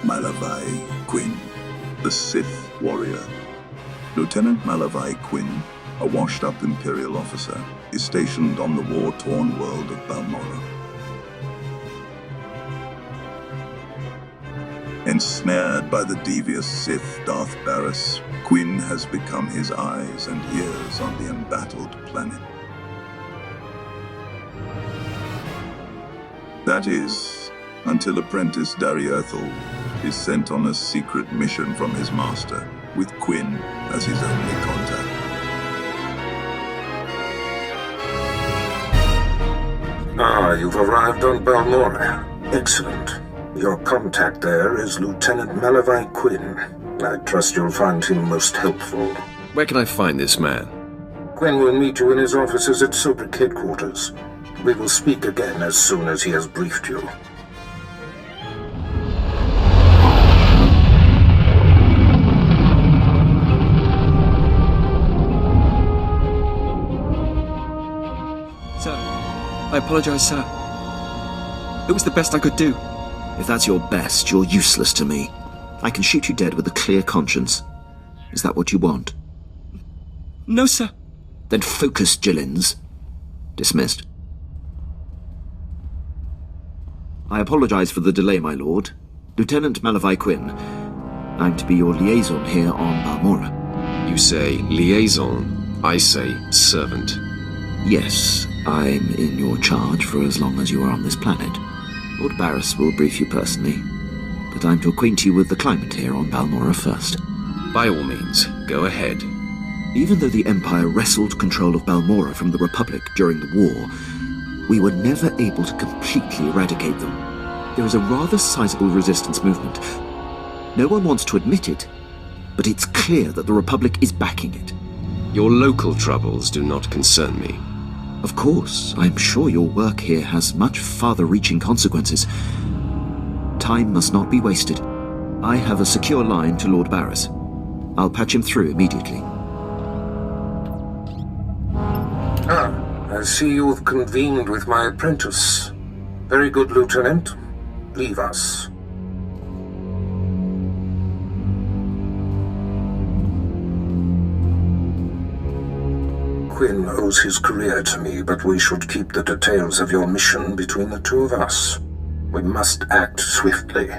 Malavai Quinn, the Sith Warrior. Lieutenant Malavai Quinn, a washed-up Imperial officer, is stationed on the war-torn world of Balmora. Ensnared by the devious Sith Darth Taris, Quinn has become his eyes and ears on the embattled planet. That is, until apprentice Dariethal is sent on a secret mission from his master, with Quinn as his only contact. You've arrived on Balmora. Excellent. Your contact there is Lieutenant Malavai Quinn. I trust you'll find him most helpful. Where can I find this man? Quinn will meet you in his offices at SWTOR headquarters. We will speak again as soon as he has briefed you. Sir, I apologize, sir. It was the best I could do. If that's your best, you're useless to me. I can shoot you dead with a clear conscience. Is that what you want? No, sir. Then focus, Jillins. Dismissed. I apologize for the delay, my lord. Lieutenant Malavai Quinn. I'm to be your liaison here on Balmora. You say liaison, I say servant. Yes, I'm in your charge for as long as you are on this planet. Lord Barris will brief you personally, but I'm to acquaint you with the climate here on Balmora first. By all means, go ahead. Even though the Empire wrestled control of Balmora from the Republic during the war, we were never able to completely eradicate them. There is a rather sizable resistance movement. No one wants to admit it, but it's clear that the Republic is backing it. Your local troubles do not concern me. Of course, I'm sure your work here has much farther-reaching consequences. Time must not be wasted. I have a secure line to Lord Barris. I'll patch him through immediately. I see you've convened with my apprentice. Very good, Lieutenant. Leave us. Quinn owes his career to me, but we should keep the details of your mission between the two of us. We must act swiftly.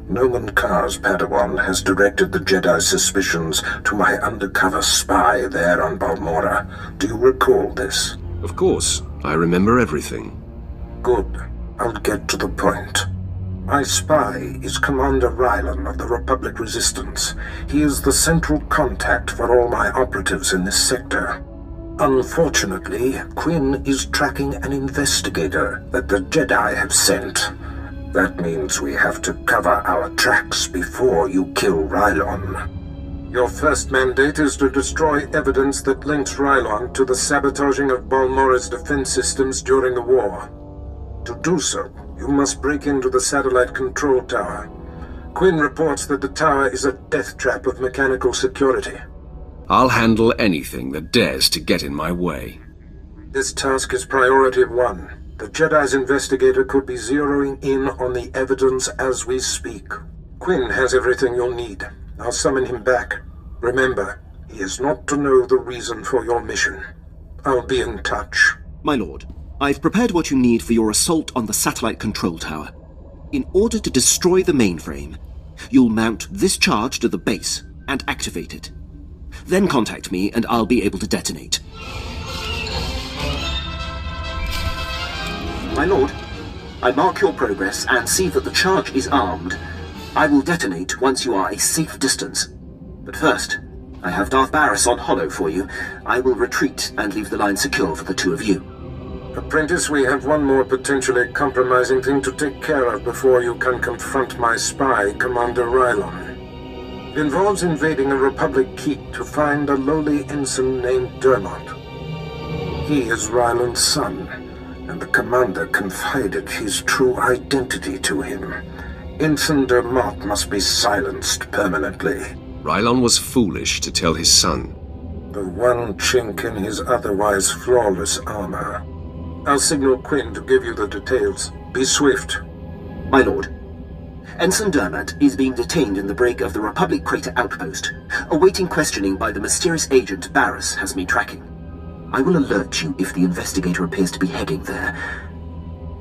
Noman Kar's Padawan has directed the Jedi's suspicions to my undercover spy there on Balmora. Do you recall this? Of course, I remember everything. Good. I'll get to the point. My spy is Commander Rylan of the Republic Resistance. He is the central contact for all my operatives in this sector. Unfortunately, Quinn is tracking an investigator that the Jedi have sent. That means we have to cover our tracks before you kill Rylon. Your first mandate is to destroy evidence that links Rylon to the sabotaging of Balmora's defense systems during the war. To do so, you must break into the satellite control tower. Quinn reports that the tower is a death trap of mechanical security. I'll handle anything that dares to get in my way. This task is priority 1. The Jedi's investigator could be zeroing in on the evidence as we speak. Quinn has everything you'll need. I'll summon him back. Remember, he is not to know the reason for your mission. I'll be in touch. My lord, I've prepared what you need for your assault on the satellite control tower. In order to destroy the mainframe, you'll mount this charge to the base and activate it. Then contact me and I'll be able to detonate. My lord, I mark your progress and see that the charge is armed. I will detonate once you are a safe distance. But first, I have Darth Barris on holo for you. I will retreat and leave the line secure for the two of you. Apprentice, we have one more potentially compromising thing to take care of before you can confront my spy, Commander Rylon. It involves invading a Republic keep to find a lowly ensign named Dermot. He is Rylon's son, and the commander confided his true identity to him. Ensign Dermot must be silenced permanently. Rylon was foolish to tell his son. The one chink in his otherwise flawless armor. I'll signal Quinn to give you the details. Be swift. My lord, Ensign Dermat is being detained in the brig of the Republic Crater Outpost. Awaiting questioning by the mysterious agent Taris has me tracking. I will alert you if the investigator appears to be heading there.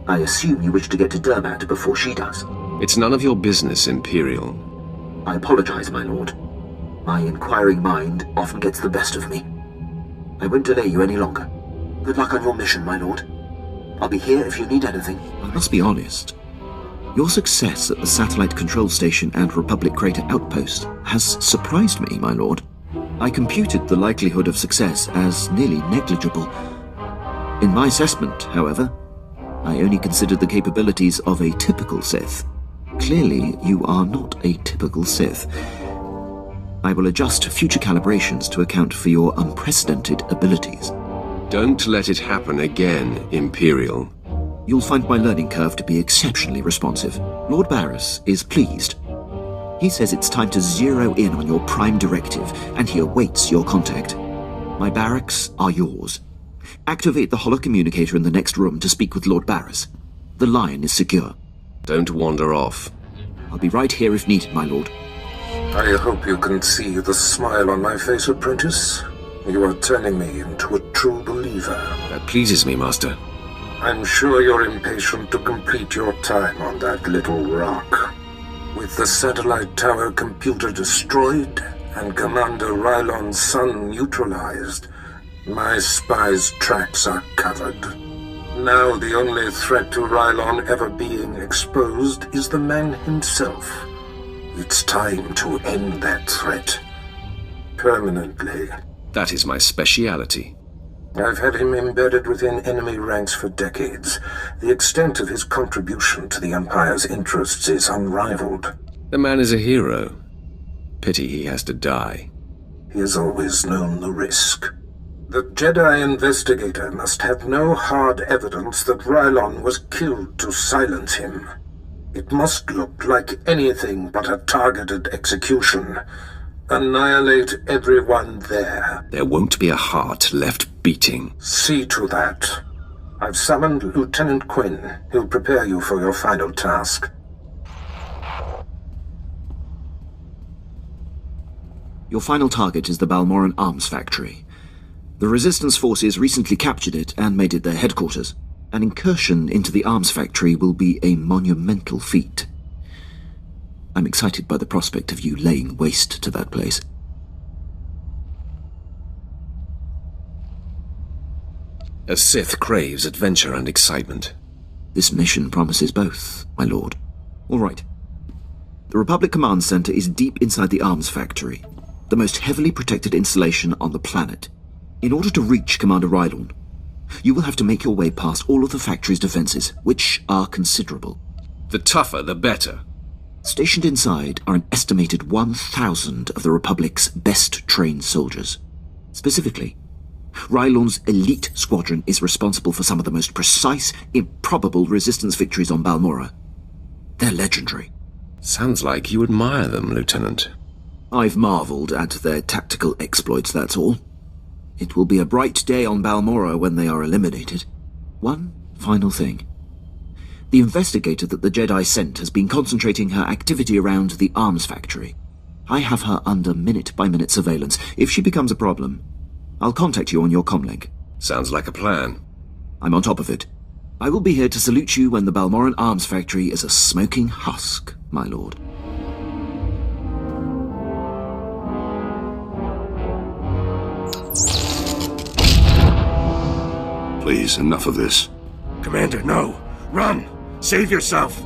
I assume you wish to get to Dermat before she does. It's none of your business, Imperial. I apologize, my lord. My inquiring mind often gets the best of me. I won't delay you any longer. Good luck on your mission, my lord. I'll be here if you need anything. I must be honest. Your success at the Satellite Control Station and Republic Crater Outpost has surprised me, my lord. I computed the likelihood of success as nearly negligible. In my assessment, however, I only considered the capabilities of a typical Sith. Clearly, you are not a typical Sith. I will adjust future calibrations to account for your unprecedented abilities. Don't let it happen again, Imperial. You'll find my learning curve to be exceptionally responsive. Lord Barris is pleased. He says it's time to zero in on your prime directive, and he awaits your contact. My barracks are yours. Activate the holocommunicator in the next room to speak with Lord Barris. The line is secure. Don't wander off. I'll be right here if needed, my lord. I hope you can see the smile on my face, apprentice. You are turning me into a true believer. That pleases me, Master. I'm sure you're impatient to complete your time on that little rock. With the satellite tower computer destroyed and Commander Rylon's son neutralized, my spy's tracks are covered. Now the only threat to Rylon ever being exposed is the man himself. It's time to end that threat. Permanently. That is my speciality. I've had him embedded within enemy ranks for decades. The extent of his contribution to the Empire's interests is unrivaled. The man is a hero. Pity he has to die. He has always known the risk. The Jedi investigator must have no hard evidence that Rylon was killed to silence him. It must look like anything but a targeted execution. Annihilate everyone there. There won't be a heart left beating. See to that. I've summoned Lieutenant Quinn. He'll prepare you for your final task. Your final target is the Balmoran arms factory. The Resistance forces recently captured it and made it their headquarters. An incursion into the arms factory will be a monumental feat. I'm excited by the prospect of you laying waste to that place. A Sith craves adventure and excitement. This mission promises both, my lord. All right. The Republic Command Center is deep inside the arms factory, the most heavily protected installation on the planet. In order to reach Commander Rylon, you will have to make your way past all of the factory's defenses, which are considerable. The tougher, the better. Stationed inside are an estimated 1,000 of the Republic's best-trained soldiers. Specifically, Rylon's elite squadron is responsible for some of the most precise, improbable resistance victories on Balmora. They're legendary. Sounds like you admire them, Lieutenant. I've marveled at their tactical exploits, that's all. It will be a bright day on Balmora when they are eliminated. One final thing. The investigator that the Jedi sent has been concentrating her activity around the arms factory. I have her under minute-by-minute surveillance. If she becomes a problem, I'll contact you on your comlink. Sounds like a plan. I'm on top of it. I will be here to salute you when the Balmoran arms factory is a smoking husk, my lord. Please, enough of this. Commander, no. Run! Save yourself!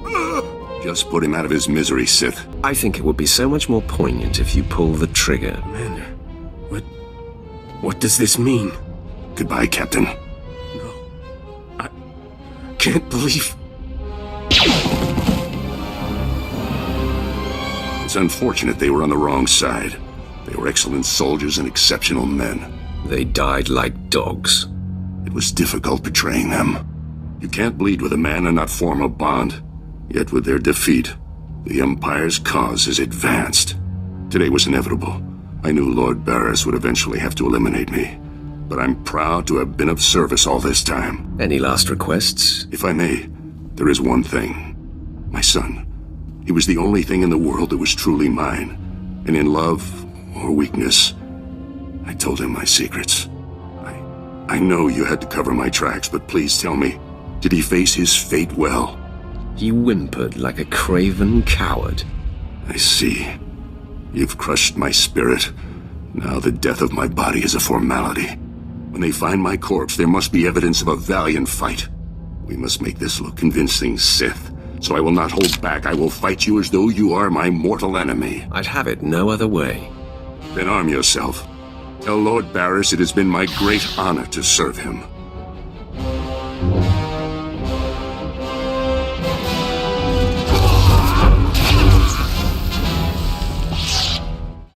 Just put him out of his misery, Sith. I think it would be so much more poignant if you pull the trigger. Commander, what does this mean? Goodbye, Captain. No. I can't believe... It's unfortunate they were on the wrong side. They were excellent soldiers and exceptional men. They died like dogs. It was difficult betraying them. You can't bleed with a man and not form a bond. Yet with their defeat, the Empire's cause is advanced. Today was inevitable. I knew Lord Barris would eventually have to eliminate me. But I'm proud to have been of service all this time. Any last requests? If I may, there is one thing. My son. He was the only thing in the world that was truly mine. And in love or weakness, I told him my secrets. I know you had to cover my tracks, but please tell me, did he face his fate well? He whimpered like a craven coward. I see. You've crushed my spirit. Now the death of my body is a formality. When they find my corpse, there must be evidence of a valiant fight. We must make this look convincing, Sith. So I will not hold back. I will fight you as though you are my mortal enemy. I'd have it no other way. Then arm yourself. Tell Lord Barris it has been my great honor to serve him.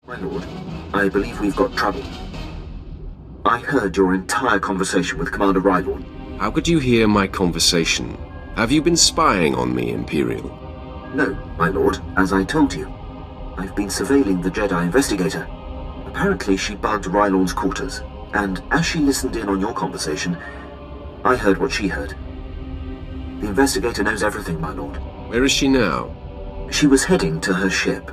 My lord, I believe we've got trouble. I heard your entire conversation with Commander Rylorn. How could you hear my conversation? Have you been spying on me, Imperial? No, my lord, as I told you. I've been surveilling the Jedi investigator. Apparently she bugged Rylorn's quarters, and as she listened in on your conversation, I heard what she heard. The investigator knows everything, my lord. Where is she now? She was heading to her ship,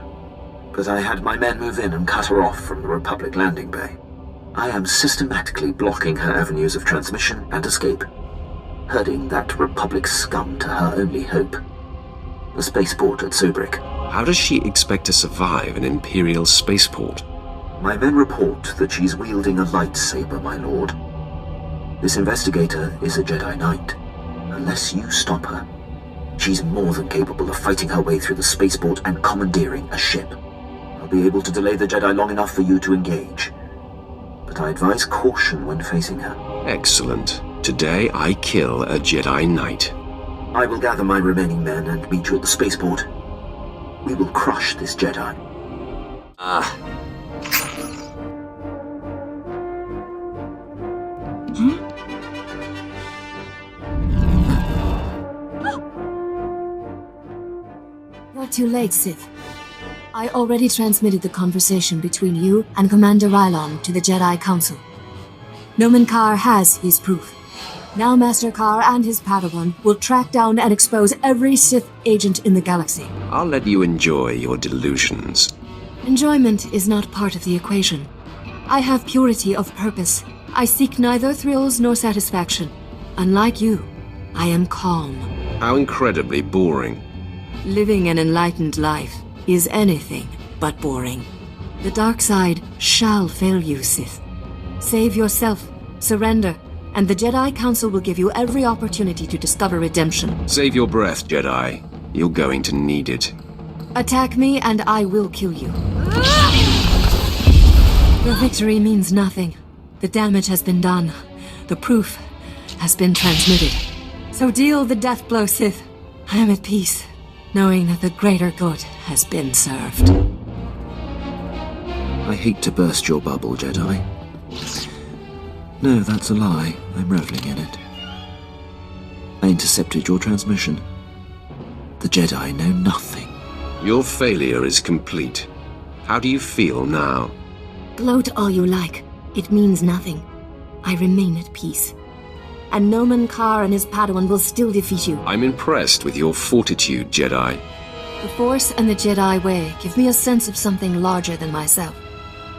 but I had my men move in and cut her off from the Republic landing bay. I am systematically blocking her avenues of transmission and escape, herding that Republic scum to her only hope, the spaceport at Sobrik. How does she expect to survive an Imperial spaceport? My men report that she's wielding a lightsaber, my lord. This investigator is a Jedi Knight. Unless you stop her, she's more than capable of fighting her way through the spaceport and commandeering a ship. I'll be able to delay the Jedi long enough for you to engage, but I advise caution when facing her. Excellent. Today I kill a Jedi Knight. I will gather my remaining men and meet you at the spaceport. We will crush this Jedi. You're too late, Sith. I already transmitted the conversation between you and Commander Rylorn to the Jedi Council. Nomen Karr has his proof. Now Master Karr and his Padawan will track down and expose every Sith agent in the galaxy. I'll let you enjoy your delusions. Enjoyment is not part of the equation. I have purity of purpose. I seek neither thrills nor satisfaction. Unlike you, I am calm. How incredibly boring. Living an enlightened life is anything but boring. The dark side shall fail you, Sith. Save yourself, surrender, and the Jedi Council will give you every opportunity to discover redemption. Save your breath, Jedi. You're going to need it. Attack me and I will kill you. Your victory means nothing. The damage has been done. The proof has been transmitted. So deal the death blow, Sith. I am at peace, knowing that the greater good has been served. I hate to burst your bubble, Jedi. No, that's a lie. I'm reveling in it. I intercepted your transmission. The Jedi know nothing. Your failure is complete. How do you feel now? Gloat all you like. It means nothing. I remain at peace. And Nomen Karr and his Padawan will still defeat you. I'm impressed with your fortitude, Jedi. The Force and the Jedi way give me a sense of something larger than myself.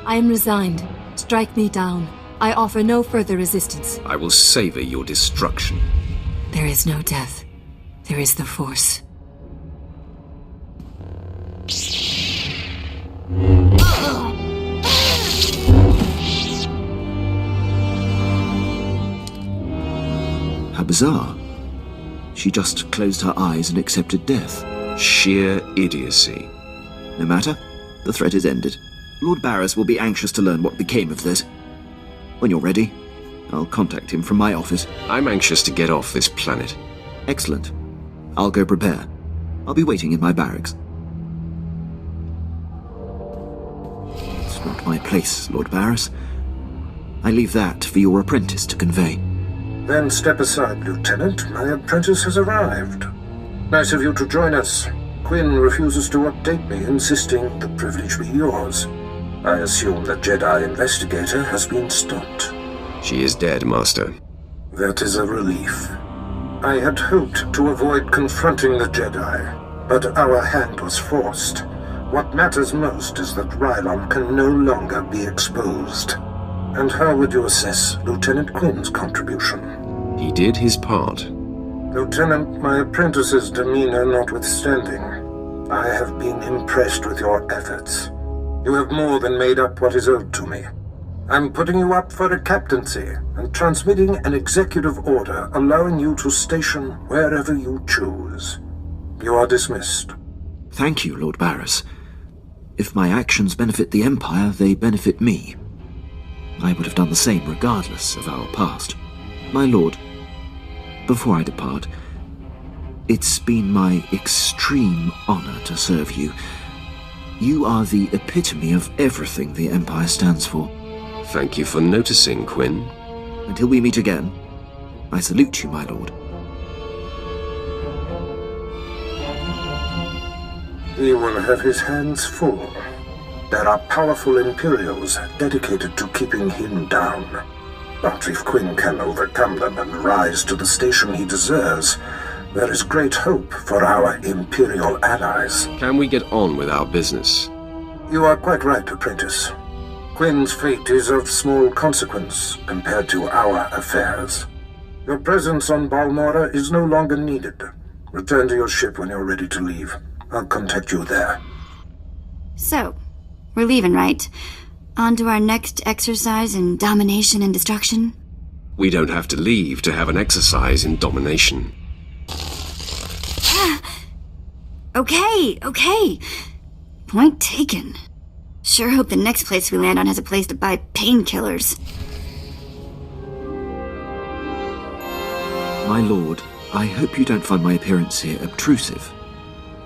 I am resigned. Strike me down. I offer no further resistance. I will savor your destruction. There is no death. There is the Force. How bizarre. She just closed her eyes and accepted death. Sheer idiocy. No matter. The threat is ended. Lord Barris will be anxious to learn what became of this. When you're ready, I'll contact him from my office. I'm anxious to get off this planet. Excellent. I'll go prepare. I'll be waiting in my barracks. It's not my place, Lord Barris. I leave that for your apprentice to convey. Then step aside, Lieutenant. My apprentice has arrived. Nice of you to join us. Quinn refuses to update me, insisting the privilege be yours. I assume the Jedi investigator has been stopped. She is dead, Master. That is a relief. I had hoped to avoid confronting the Jedi. but our hand was forced. What matters most is that Rylon can no longer be exposed. And how would you assess Lieutenant Quinn's contribution? He did his part. Lieutenant, my apprentice's demeanor notwithstanding, I have been impressed with your efforts. You have more than made up what is owed to me. I'm putting you up for a captaincy and transmitting an executive order allowing you to station wherever you choose. You are dismissed. Thank you, Lord Barris. If my actions benefit the Empire, they benefit me. I would have done the same regardless of our past. My lord, before I depart, it's been my extreme honor to serve you. You are the epitome of everything the Empire stands for. Thank you for noticing, Quinn. Until we meet again, I salute you, my lord. He will have his hands full. There are powerful Imperials dedicated to keeping him down. But if Quinn can overcome them and rise to the station he deserves, there is great hope for our Imperial allies. Can we get on with our business? You are quite right, apprentice. Quinn's fate is of small consequence compared to our affairs. Your presence on Balmora is no longer needed. Return to your ship when you're ready to leave. I'll contact you there. So, we're leaving, right? On to our next exercise in domination and destruction? We don't have to leave to have an exercise in domination. Okay. Point taken. Sure hope the next place we land on has a place to buy painkillers. My lord, I hope you don't find my appearance here obtrusive.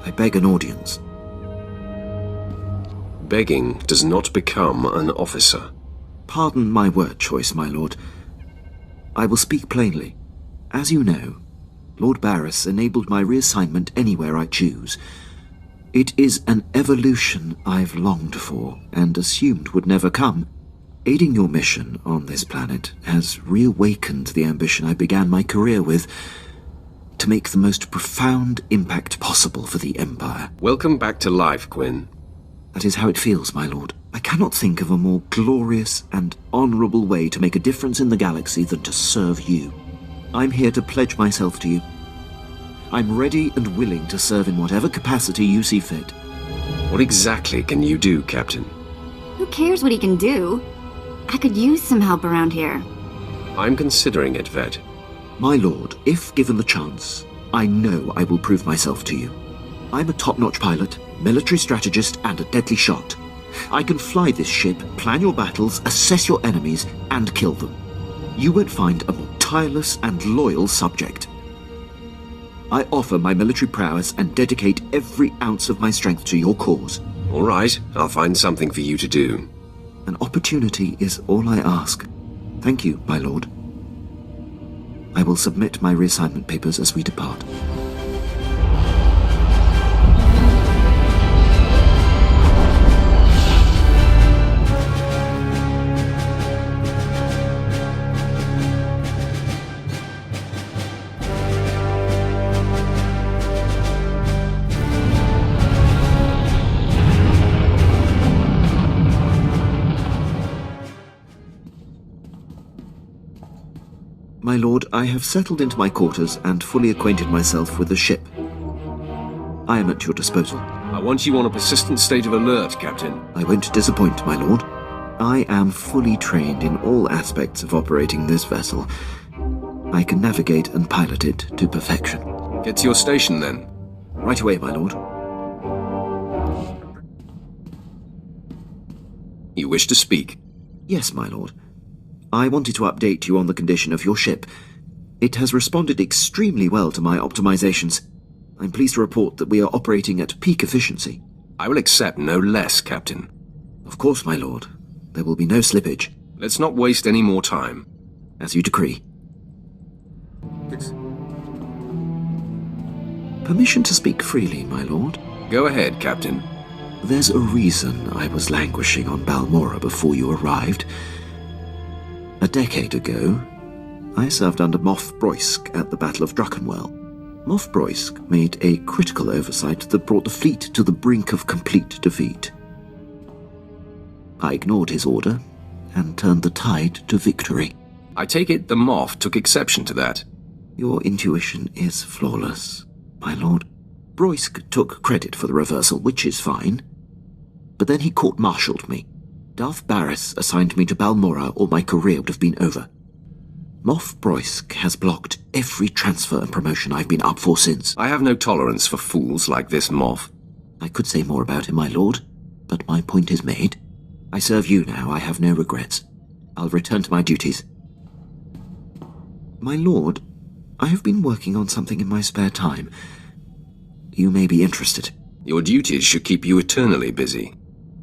I beg an audience. Begging does not become an officer. Pardon my word choice, my lord. I will speak plainly. As you know, Lord Barris enabled my reassignment anywhere I choose. It is an evolution I've longed for and assumed would never come. Aiding your mission on this planet has reawakened the ambition I began my career with, to make the most profound impact possible for the Empire. Welcome back to life, Quinn. That is how it feels, my lord. I cannot think of a more glorious and honorable way to make a difference in the galaxy than to serve you. I'm here to pledge myself to you. I'm ready and willing to serve in whatever capacity you see fit. What exactly can you do, Captain? Who cares what he can do? I could use some help around here. I'm considering it, Vette. My lord, if given the chance, I know I will prove myself to you. I'm a top-notch pilot, military strategist, and a deadly shot. I can fly this ship, plan your battles, assess your enemies, and kill them. You won't find a more tireless and loyal subject. I offer my military prowess and dedicate every ounce of my strength to your cause. All right, I'll find something for you to do. An opportunity is all I ask. Thank you, my lord. I will submit my reassignment papers as we depart. My lord, I have settled into my quarters and fully acquainted myself with the ship. I am at your disposal. I want you on a persistent state of alert, Captain. I won't disappoint, my lord. I am fully trained in all aspects of operating this vessel. I can navigate and pilot it to perfection. Get to your station, then. Right away, my lord. You wish to speak? Yes, my lord. I wanted to update you on the condition of your ship. It has responded extremely well to my optimizations. I'm pleased to report that we are operating at peak efficiency. I will accept no less, Captain. Of course, my lord. There will be no slippage. Let's not waste any more time. As you decree. Permission to speak freely, my lord? Go ahead, Captain. There's a reason I was languishing on Balmora before you arrived. A decade ago, I served under Moff Broysk at the Battle of Druckenwell. Moff Broysk made a critical oversight that brought the fleet to the brink of complete defeat. I ignored his order and turned the tide to victory. I take it the Moff took exception to that. Your intuition is flawless, my lord. Broysk took credit for the reversal, which is fine. But then he court-martialed me. Darth Barris assigned me to Balmora, or my career would have been over. Moff Broysk has blocked every transfer and promotion I've been up for since. I have no tolerance for fools like this Moff. I could say more about him, my lord, but my point is made. I serve you now, I have no regrets. I'll return to my duties. My lord, I have been working on something in my spare time. You may be interested. Your duties should keep you eternally busy.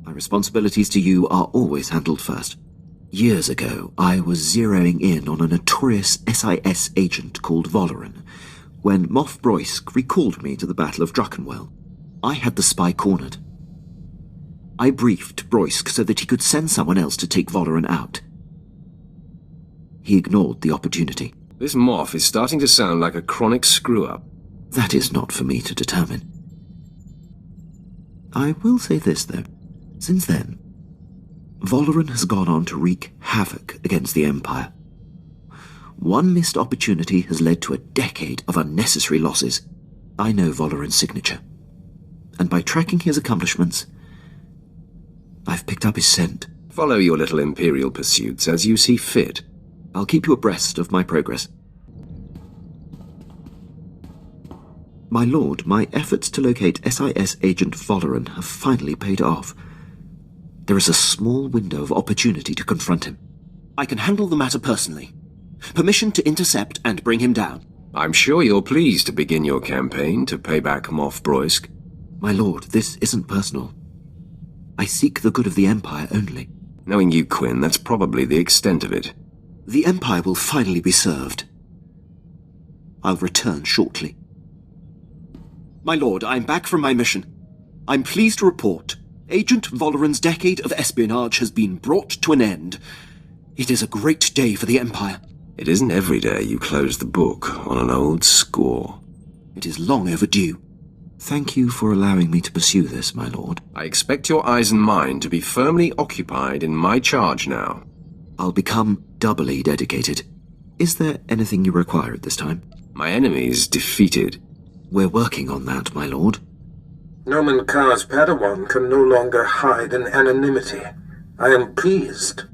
My responsibilities to you are always handled first. Years ago, I was zeroing in on a notorious SIS agent called Voloran, when Moff Broysk recalled me to the Battle of Druckenwell. I had the spy cornered. I briefed Broysk so that he could send someone else to take Voloran out. He ignored the opportunity. This Moff is starting to sound like a chronic screw-up. That is not for me to determine. I will say this, though. Since then, Voloran has gone on to wreak havoc against the Empire. One missed opportunity has led to a decade of unnecessary losses. I know Voloran's signature, and by tracking his accomplishments, I've picked up his scent. Follow your little Imperial pursuits as you see fit. I'll keep you abreast of my progress. My lord, my efforts to locate SIS agent Voloran have finally paid off. There is a small window of opportunity to confront him. I can handle the matter personally. Permission to intercept and bring him down. I'm sure you're pleased to begin your campaign to pay back Moff Broysk. My lord, this isn't personal. I seek the good of the Empire only. Knowing you, Quinn, that's probably the extent of it. The Empire will finally be served. I'll return shortly. My lord, I'm back from my mission. I'm pleased to report Agent Voloran's decade of espionage has been brought to an end. It is a great day for the Empire. It isn't every day you close the book on an old score. It is long overdue. Thank you for allowing me to pursue this, my lord. I expect your eyes and mine to be firmly occupied in my charge now. I'll become doubly dedicated. Is there anything you require at this time? My enemy's defeated. We're working on that, my lord. Nomen Karr's Padawan can no longer hide in anonymity. I am pleased.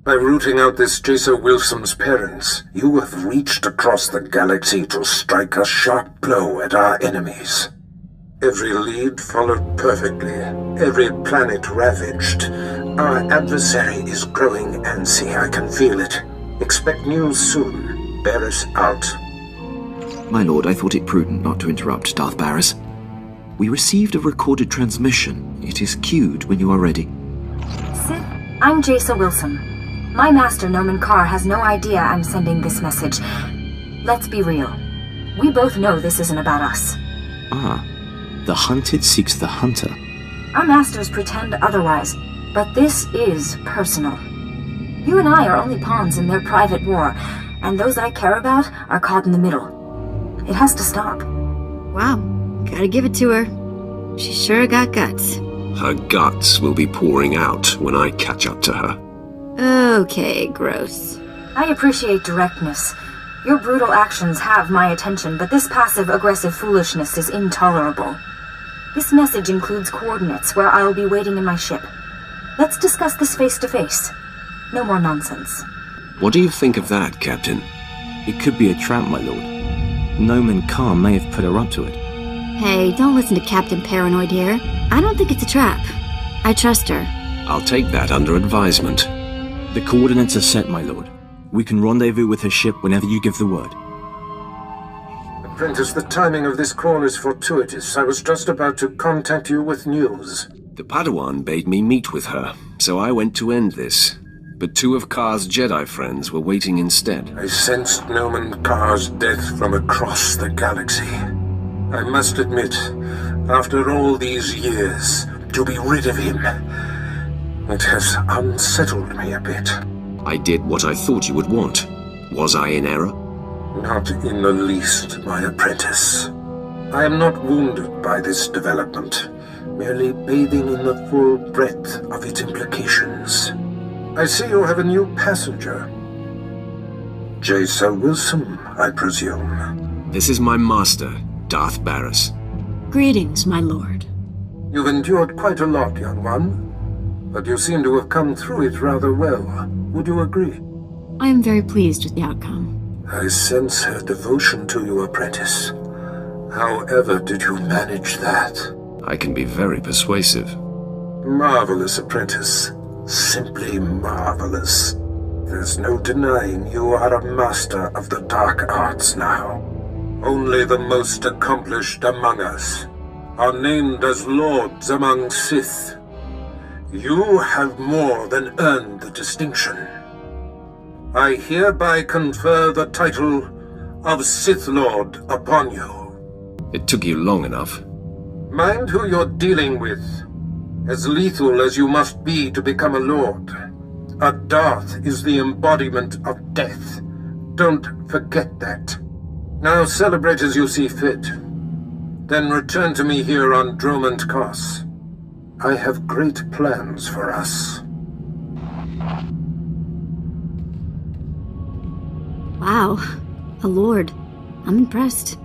By rooting out this Jason Wilson's parents, you have reached across the galaxy to strike a sharp blow at our enemies. Every lead followed perfectly, every planet ravaged. Our adversary is growing antsy, I can feel it. Expect news soon. Barris out. My lord, I thought it prudent not to interrupt Darth Barris. We received a recorded transmission. It is queued when you are ready. Sith, I'm Jason Wilson. My master, Nomen Karr, has no idea I'm sending this message. Let's be real. We both know this isn't about us. Ah, the hunted seeks the hunter. Our masters pretend otherwise, but this is personal. You and I are only pawns in their private war, and those I care about are caught in the middle. It has to stop. Wow, gotta give it to her. She sure got guts. Her guts will be pouring out when I catch up to her. Okay, gross. I appreciate directness. Your brutal actions have my attention, but this passive-aggressive foolishness is intolerable. This message includes coordinates where I'll be waiting in my ship. Let's discuss this face-to-face. No more nonsense. What do you think of that, Captain? It could be a trap, my lord. Nomen Karr may have put her up to it. Hey, don't listen to Captain Paranoid here. I don't think it's a trap. I trust her. I'll take that under advisement. The coordinates are set, my lord. We can rendezvous with her ship whenever you give the word. Apprentice, the timing of this call is fortuitous. I was just about to contact you with news. The Padawan bade me meet with her, so I went to end this. But 2 of Karr's Jedi friends were waiting instead. I sensed Nomen Karr's death from across the galaxy. I must admit, after all these years, to be rid of him, it has unsettled me a bit. I did what I thought you would want. Was I in error? Not in the least, my apprentice. I am not wounded by this development, merely bathing in the full breadth of its implications. I see you have a new passenger. Jason Wilson, I presume. This is my master, Darth Baras. Greetings, my lord. You've endured quite a lot, young one. But you seem to have come through it rather well. Would you agree? I am very pleased with the outcome. I sense her devotion to you, apprentice. However did you manage that? I can be very persuasive. Marvelous, apprentice. Simply marvelous. There's no denying you are a master of the dark arts now. Only the most accomplished among us are named as lords among Sith. You have more than earned the distinction. I hereby confer the title of Sith Lord upon you. It took you long enough. Mind who you're dealing with. As lethal as you must be to become a lord. A Darth is the embodiment of death. Don't forget that. Now celebrate as you see fit. Then return to me here on Dromund Kos. I have great plans for us. Wow, a lord. I'm impressed.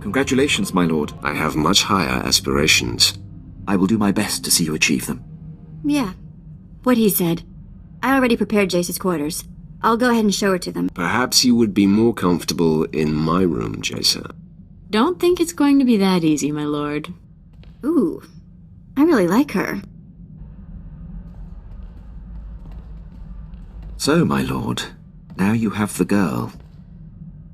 Congratulations, my lord. I have much higher aspirations. I will do my best to see you achieve them. Yeah, what he said. I already prepared Jace's quarters. I'll go ahead and show her to them. Perhaps you would be more comfortable in my room, Jace. Don't think it's going to be that easy, my lord. Ooh, I really like her. So, my lord, now you have the girl.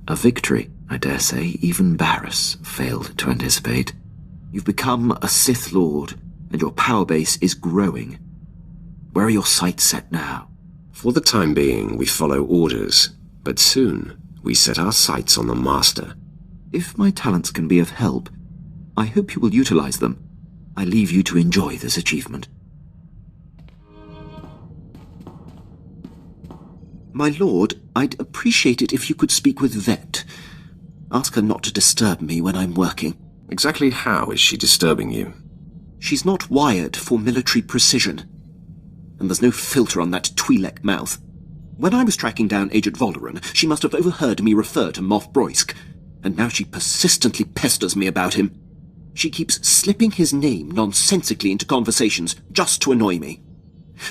A victory, I dare say, even Baras failed to anticipate. You've become a Sith Lord, and your power base is growing. Where are your sights set now? For the time being, we follow orders, but soon we set our sights on the Master. If my talents can be of help, I hope you will utilize them. I leave you to enjoy this achievement. My lord, I'd appreciate it if you could speak with Vette. Ask her not to disturb me when I'm working. Exactly how is she disturbing you? She's not wired for military precision. And there's no filter on that Twi'lek mouth. When I was tracking down Agent Volderen, she must have overheard me refer to Moff Broisk, and now she persistently pesters me about him. She keeps slipping his name nonsensically into conversations just to annoy me.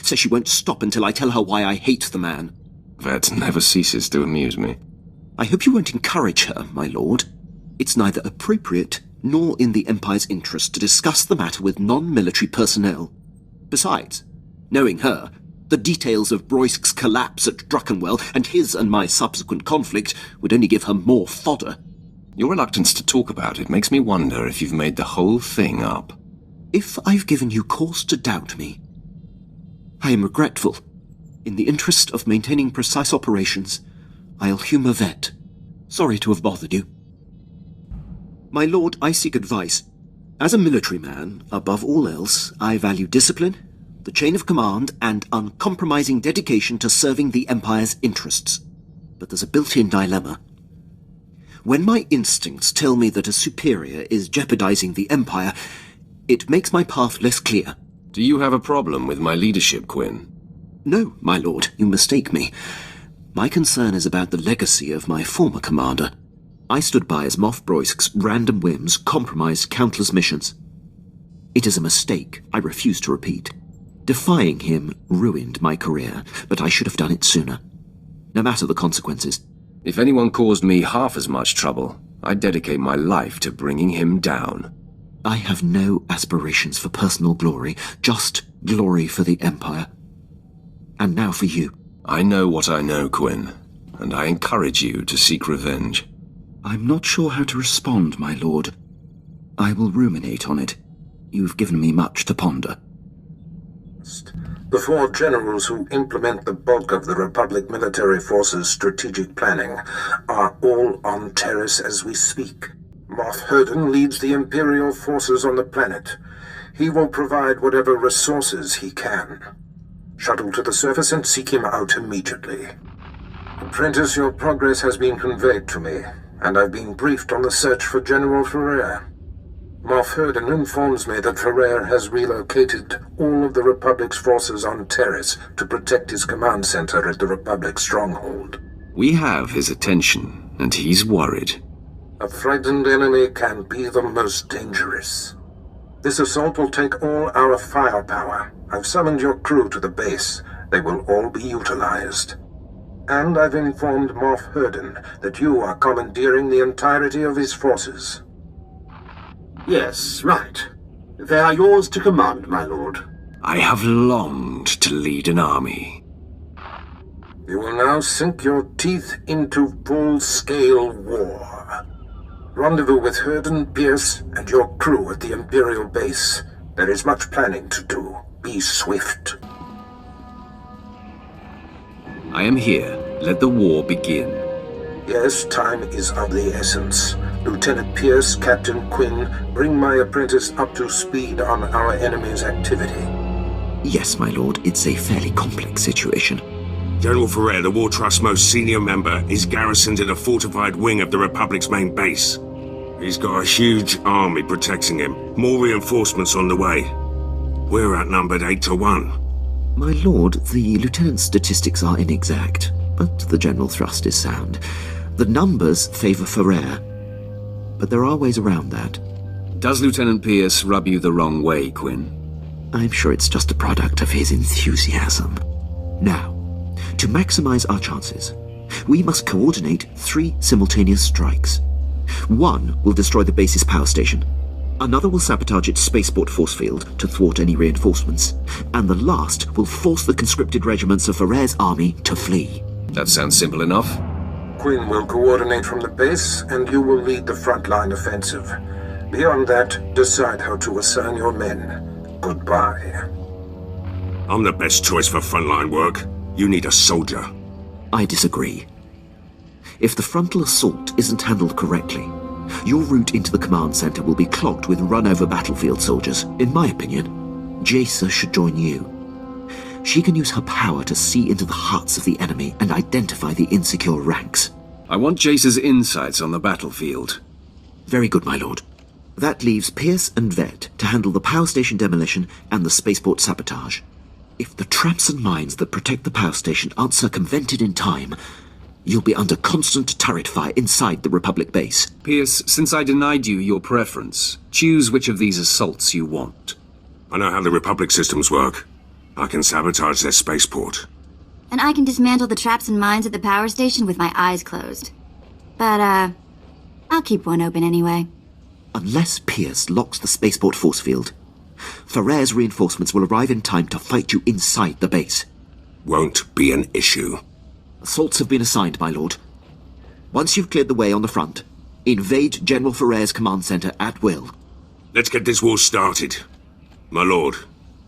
Says she won't stop until I tell her why I hate the man. That never ceases to amuse me. I hope you won't encourage her, my lord. It's neither appropriate nor in the Empire's interest to discuss the matter with non-military personnel. Besides, knowing her, the details of Broisk's collapse at Druckenwell and his and my subsequent conflict would only give her more fodder. Your reluctance to talk about it makes me wonder if you've made the whole thing up. If I've given you cause to doubt me, I am regretful. In the interest of maintaining precise operations, I'll humour Vette. Sorry to have bothered you. My lord, I seek advice. As a military man, above all else, I value discipline, the chain of command, and uncompromising dedication to serving the Empire's interests. But there's a built-in dilemma. When my instincts tell me that a superior is jeopardizing the Empire, it makes my path less clear. Do you have a problem with my leadership, Quinn? No, my lord, you mistake me. My concern is about the legacy of my former commander. I stood by as Moff Broisk's random whims compromised countless missions. It is a mistake I refuse to repeat. Defying him ruined my career, but I should have done it sooner. No matter the consequences. If anyone caused me half as much trouble, I'd dedicate my life to bringing him down. I have no aspirations for personal glory, just glory for the Empire. And now for you. I know what I know, Quinn, and I encourage you to seek revenge. I'm not sure how to respond, my lord. I will ruminate on it. You've given me much to ponder. The four generals who implement the bulk of the Republic military force's strategic planning are all on Taris as we speak. Moff Herden leads the Imperial forces on the planet. He will provide whatever resources he can. Shuttle to the surface and seek him out immediately. Apprentice, your progress has been conveyed to me, and I've been briefed on the search for General Ferrer. Moff Herden informs me that Ferrer has relocated all of the Republic's forces on Taris to protect his command center at the Republic stronghold. We have his attention, and he's worried. A frightened enemy can be the most dangerous. This assault will take all our firepower. I've summoned your crew to the base. They will all be utilized. And I've informed Moff Herden that you are commandeering the entirety of his forces. Yes, right. They are yours to command, my lord. I have longed to lead an army. You will now sink your teeth into full-scale war. Rendezvous with Herden, Pierce, and your crew at the Imperial base. There is much planning to do. Be swift. I am here. Let the war begin. Yes, time is of the essence. Lieutenant Pierce, Captain Quinn, bring my apprentice up to speed on our enemy's activity. Yes, my lord, it's a fairly complex situation. General Ferrer, the War Trust's most senior member, is garrisoned in a fortified wing of the Republic's main base. He's got a huge army protecting him. More reinforcements on the way. We're outnumbered 8-1. My lord, the lieutenant's statistics are inexact, but the general thrust is sound. The numbers favor Ferrer, but there are ways around that. Does Lieutenant Pierce rub you the wrong way, Quinn? I'm sure it's just a product of his enthusiasm. Now, to maximize our chances, we must coordinate 3 simultaneous strikes. One will destroy the base's power station. Another will sabotage its spaceport force field to thwart any reinforcements. And the last will force the conscripted regiments of Ferrer's army to flee. That sounds simple enough. Quinn will coordinate from the base, and you will lead the frontline offensive. Beyond that, decide how to assign your men. Goodbye. I'm the best choice for frontline work. You need a soldier. I disagree. If the frontal assault isn't handled correctly, your route into the command center will be clogged with run-over battlefield soldiers. In my opinion, Jaisa should join you. She can use her power to see into the hearts of the enemy and identify the insecure ranks. I want Jaisa's insights on the battlefield. Very good, my lord. That leaves Pierce and Vette to handle the power station demolition and the spaceport sabotage. If the traps and mines that protect the power station aren't circumvented in time, you'll be under constant turret fire inside the Republic base. Pierce, since I denied you your preference, choose which of these assaults you want. I know how the Republic systems work. I can sabotage their spaceport. And I can dismantle the traps and mines at the power station with my eyes closed. But, I'll keep one open anyway. Unless Pierce locks the spaceport force field, Ferrer's reinforcements will arrive in time to fight you inside the base. Won't be an issue. Assaults have been assigned, my lord. Once you've cleared the way on the front, invade General Ferrer's command center at will. Let's get this war started. My lord,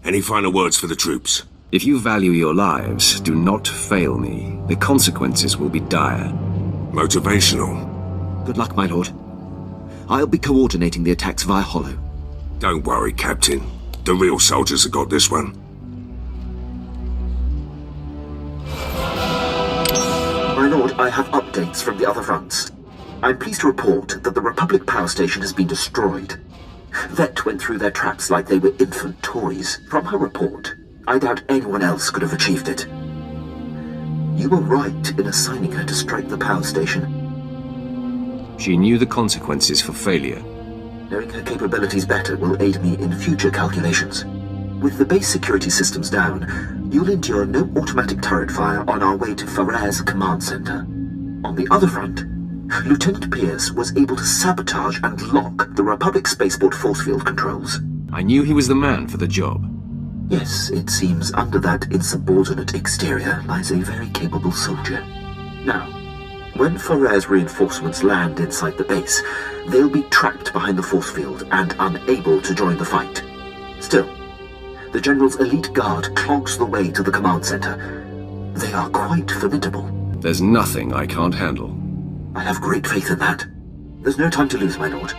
any final words for the troops? If you value your lives, do not fail me. The consequences will be dire. Motivational. Good luck, my lord. I'll be coordinating the attacks via Hollow. Don't worry, Captain. The real soldiers have got this one. My lord, I have updates from the other fronts. I'm pleased to report that the Republic power station has been destroyed. Vette went through their traps like they were infant toys. From her report, I doubt anyone else could have achieved it. You were right in assigning her to strike the power station. She knew the consequences for failure. Knowing her capabilities better will aid me in future calculations. With the base security systems down, you'll endure no automatic turret fire on our way to Ferrer's command center. On the other front, Lieutenant Pierce was able to sabotage and lock the Republic spaceport force field controls. I knew he was the man for the job. Yes, it seems under that insubordinate exterior lies a very capable soldier. Now, when Ferrer's reinforcements land inside the base, they'll be trapped behind the force field and unable to join the fight. Still, the General's elite guard clogs the way to the command center. They are quite formidable. There's nothing I can't handle. I have great faith in that. There's no time to lose, my lord.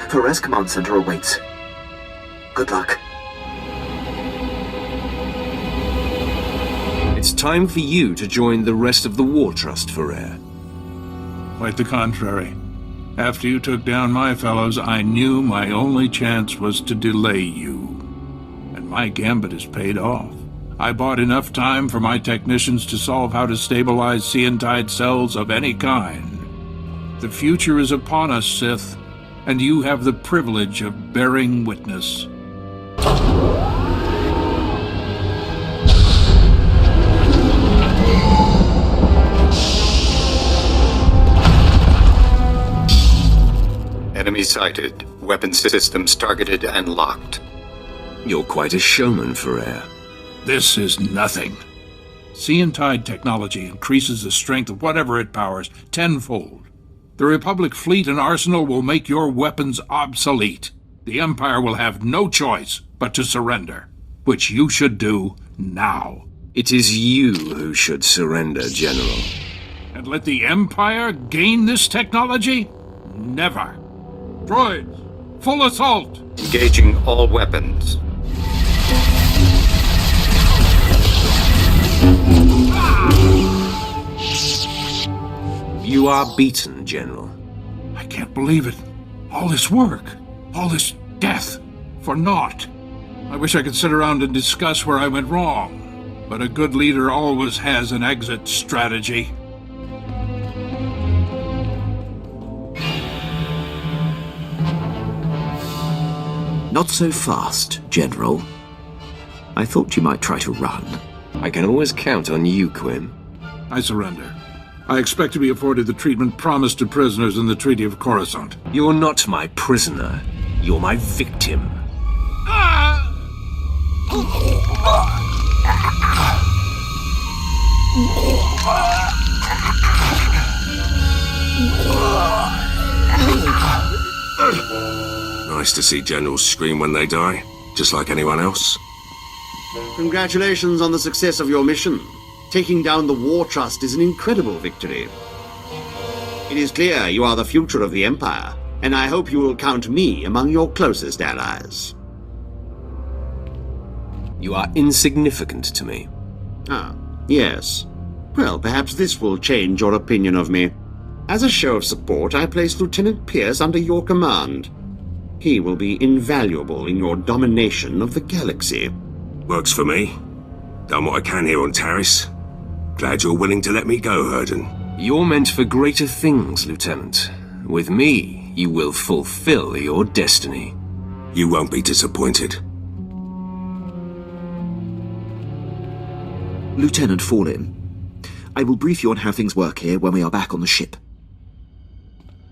Ferrer's command center awaits. Good luck. It's time for you to join the rest of the War Trust, Ferrer. Quite the contrary. After you took down my fellows, I knew my only chance was to delay you. And my gambit has paid off. I bought enough time for my technicians to solve how to stabilize Seantide cells of any kind. The future is upon us, Sith, and you have the privilege of bearing witness. Enemy sighted. Weapon systems targeted and locked. You're quite a showman, Ferrer. This is nothing. Seantide technology increases the strength of whatever it powers tenfold. The Republic fleet and arsenal will make your weapons obsolete. The Empire will have no choice but to surrender, which you should do now. It is you who should surrender, General. And let the Empire gain this technology? Never. Droids, full assault! Engaging all weapons. You are beaten, General. I can't believe it. All this work, all this death, for naught. I wish I could sit around and discuss where I went wrong, but a good leader always has an exit strategy. Not so fast, General. I thought you might try to run. I can always count on you, Quinn. I surrender. I expect to be afforded the treatment promised to prisoners in the Treaty of Coruscant. You're not my prisoner. You're my victim. Nice to see generals scream when they die, just like anyone else. Congratulations on the success of your mission. Taking down the War Trust is an incredible victory. It is clear you are the future of the Empire, and I hope you will count me among your closest allies. You are insignificant to me. Ah, yes. Well, perhaps this will change your opinion of me. As a show of support, I place Lieutenant Pierce under your command. He will be invaluable in your domination of the galaxy. Works for me. Done what I can here on Taris. Glad you're willing to let me go, Herden. You're meant for greater things, Lieutenant. With me, you will fulfill your destiny. You won't be disappointed. Lieutenant Fallin, I will brief you on how things work here when we are back on the ship.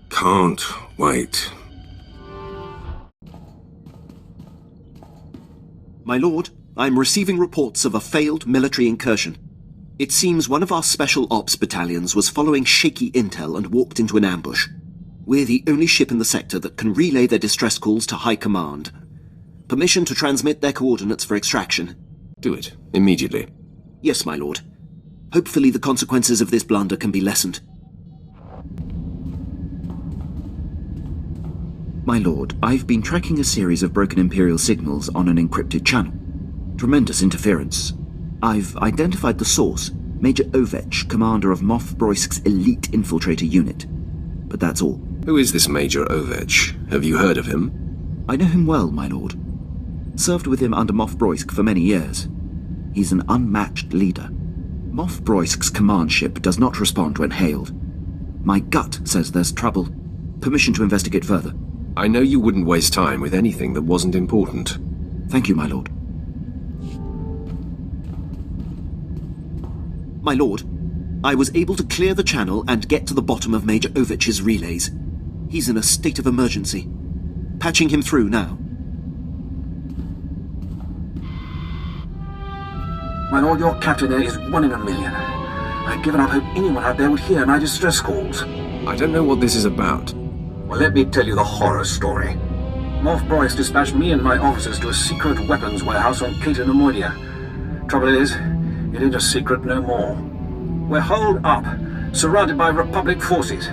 Can't wait. My lord, I am receiving reports of a failed military incursion. It seems one of our special ops battalions was following shaky intel and walked into an ambush. We're the only ship in the sector that can relay their distress calls to High Command. Permission to transmit their coordinates for extraction. Do it, immediately. Yes, my lord. Hopefully the consequences of this blunder can be lessened. My lord, I've been tracking a series of broken Imperial signals on an encrypted channel. Tremendous interference. I've identified the source, Major Ovech, commander of Moff Broisk's elite infiltrator unit. But that's all. Who is this Major Ovech? Have you heard of him? I know him well, my lord. Served with him under Moff Broisk for many years. He's an unmatched leader. Moff Broisk's command ship does not respond when hailed. My gut says there's trouble. Permission to investigate further. I know you wouldn't waste time with anything that wasn't important. Thank you, my lord. My lord, I was able to clear the channel and get to the bottom of Major Ovech's relays. He's in a state of emergency. Patching him through now. My lord, your captain there is 1 in a million. I've given up hope anyone out there would hear my distress calls. I don't know what this is about. Well, let me tell you the horror story. Moff Broisk dispatched me and my officers to a secret weapons warehouse on Cato Nemoidia. Trouble is, it ain't a secret no more. We're holed up, surrounded by Republic forces.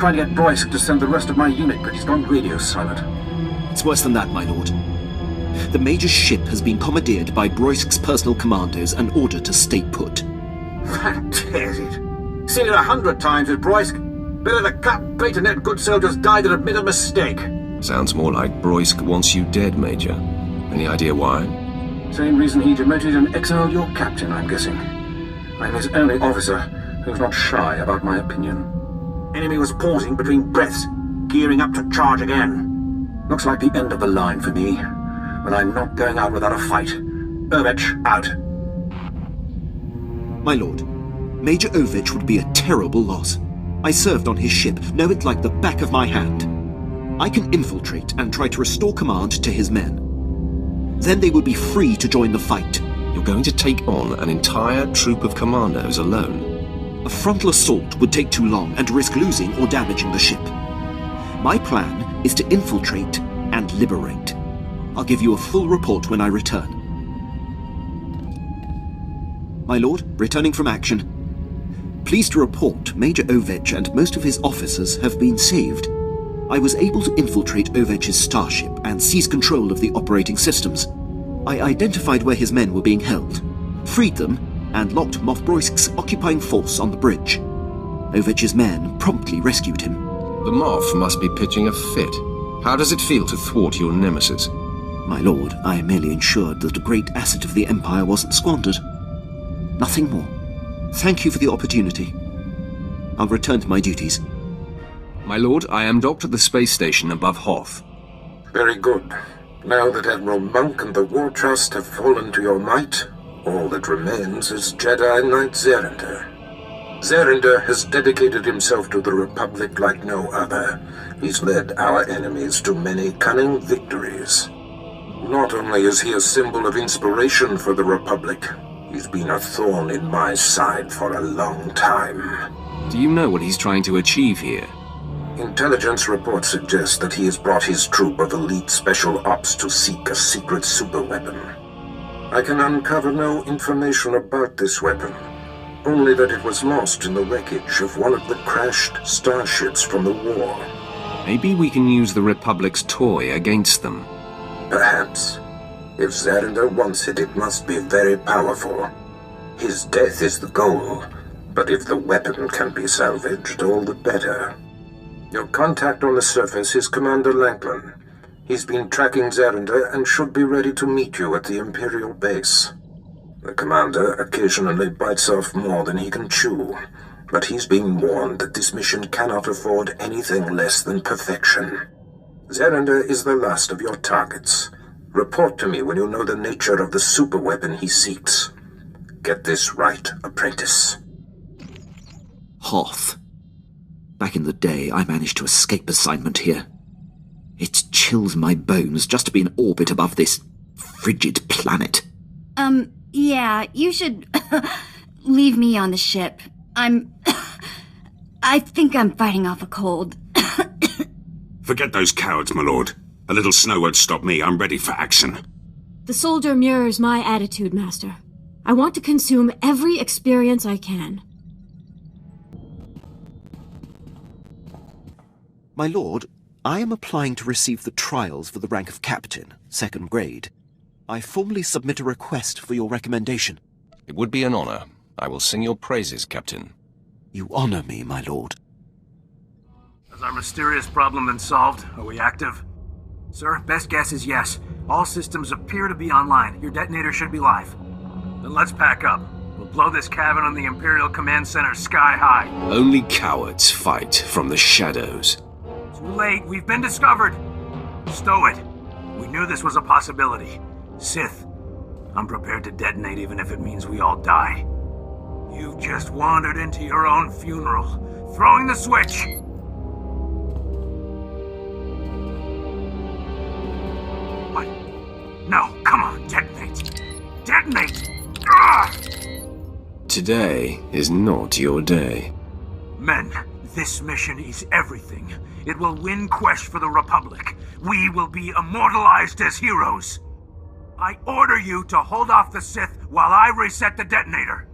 Trying to get Broisk to send the rest of my unit, but he's gone radio silent. It's worse than that, my lord. The Major's ship has been commandeered by Broisk's personal commandos and ordered to stay put. That tears it. Seen it 100 times with Broisk. Better to cut bait and let good soldiers die than admit a mistake. Sounds more like Broisk wants you dead, Major. Any idea why? Same reason he demoted and exiled your captain, I'm guessing. I'm his only officer who's not shy about my opinion. Enemy was pausing between breaths, gearing up to charge again. Looks like the end of the line for me, but I'm not going out without a fight. Ovech, out. My lord, Major Ovech would be a terrible loss. I served on his ship, know it like the back of my hand. I can infiltrate and try to restore command to his men. Then they will be free to join the fight. You're going to take on an entire troop of commandos alone? A frontal assault would take too long and risk losing or damaging the ship. My plan is to infiltrate and liberate. I'll give you a full report when I return. My lord, returning from action. Pleased to report Major Ovech and most of his officers have been saved. I was able to infiltrate Ovech's starship and seize control of the operating systems. I identified where his men were being held, freed them, and locked Moff Broisk's occupying force on the bridge. Ovech's men promptly rescued him. The Moff must be pitching a fit. How does it feel to thwart your nemesis? My lord, I merely ensured that a great asset of the Empire wasn't squandered. Nothing more. Thank you for the opportunity. I'll return to my duties. My lord, I am docked at the space station above Hoth. Very good. Now that Admiral Monk and the War Trust have fallen to your might, all that remains is Jedi Knight Zerinder. Zerinder has dedicated himself to the Republic like no other. He's led our enemies to many cunning victories. Not only is he a symbol of inspiration for the Republic, he's been a thorn in my side for a long time. Do you know what he's trying to achieve here? Intelligence reports suggest that he has brought his troop of elite special ops to seek a secret superweapon. I can uncover no information about this weapon, only that it was lost in the wreckage of one of the crashed starships from the war. Maybe we can use the Republic's toy against them. Perhaps. If Zerinder wants it, it must be very powerful. His death is the goal, but if the weapon can be salvaged, all the better. Your contact on the surface is Commander Lanklin. He's been tracking Zerinder and should be ready to meet you at the Imperial base. The commander occasionally bites off more than he can chew, but he's been warned that this mission cannot afford anything less than perfection. Zerinder is the last of your targets. Report to me when you know the nature of the superweapon he seeks. Get this right, apprentice. Hoth. Back in the day, I managed to escape assignment here. It chills my bones just to be in orbit above this frigid planet. Yeah, you should leave me on the ship. I think I'm fighting off a cold. Forget those cowards, my lord. A little snow won't stop me. I'm ready for action. The soldier mirrors my attitude, Master. I want to consume every experience I can. My lord, I am applying to receive the trials for the rank of Captain, 2nd grade. I formally submit a request for your recommendation. It would be an honor. I will sing your praises, Captain. You honor me, my lord. Has our mysterious problem been solved? Are we active? Sir, best guess is yes. All systems appear to be online. Your detonator should be live. Then let's pack up. We'll blow this cabin on the Imperial Command Center sky high. Only cowards fight from the shadows. Too late. We've been discovered. Stow it. We knew this was a possibility. Sith, I'm prepared to detonate even if it means we all die. You've just wandered into your own funeral. Throwing the switch! What? No, come on, detonate! Detonate! Ah! Today is not your day. Men, this mission is everything. It will win quest for the Republic. We will be immortalized as heroes. I order you to hold off the Sith while I reset the detonator.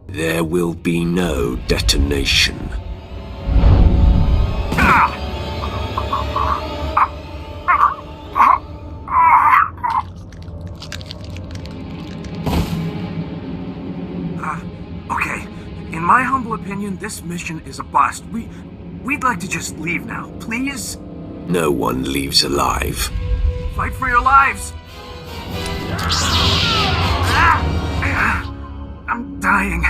There will be no detonation. opinion, this mission is a bust. We'd like to just leave now, please? No one leaves alive. Fight for your lives! I'm dying.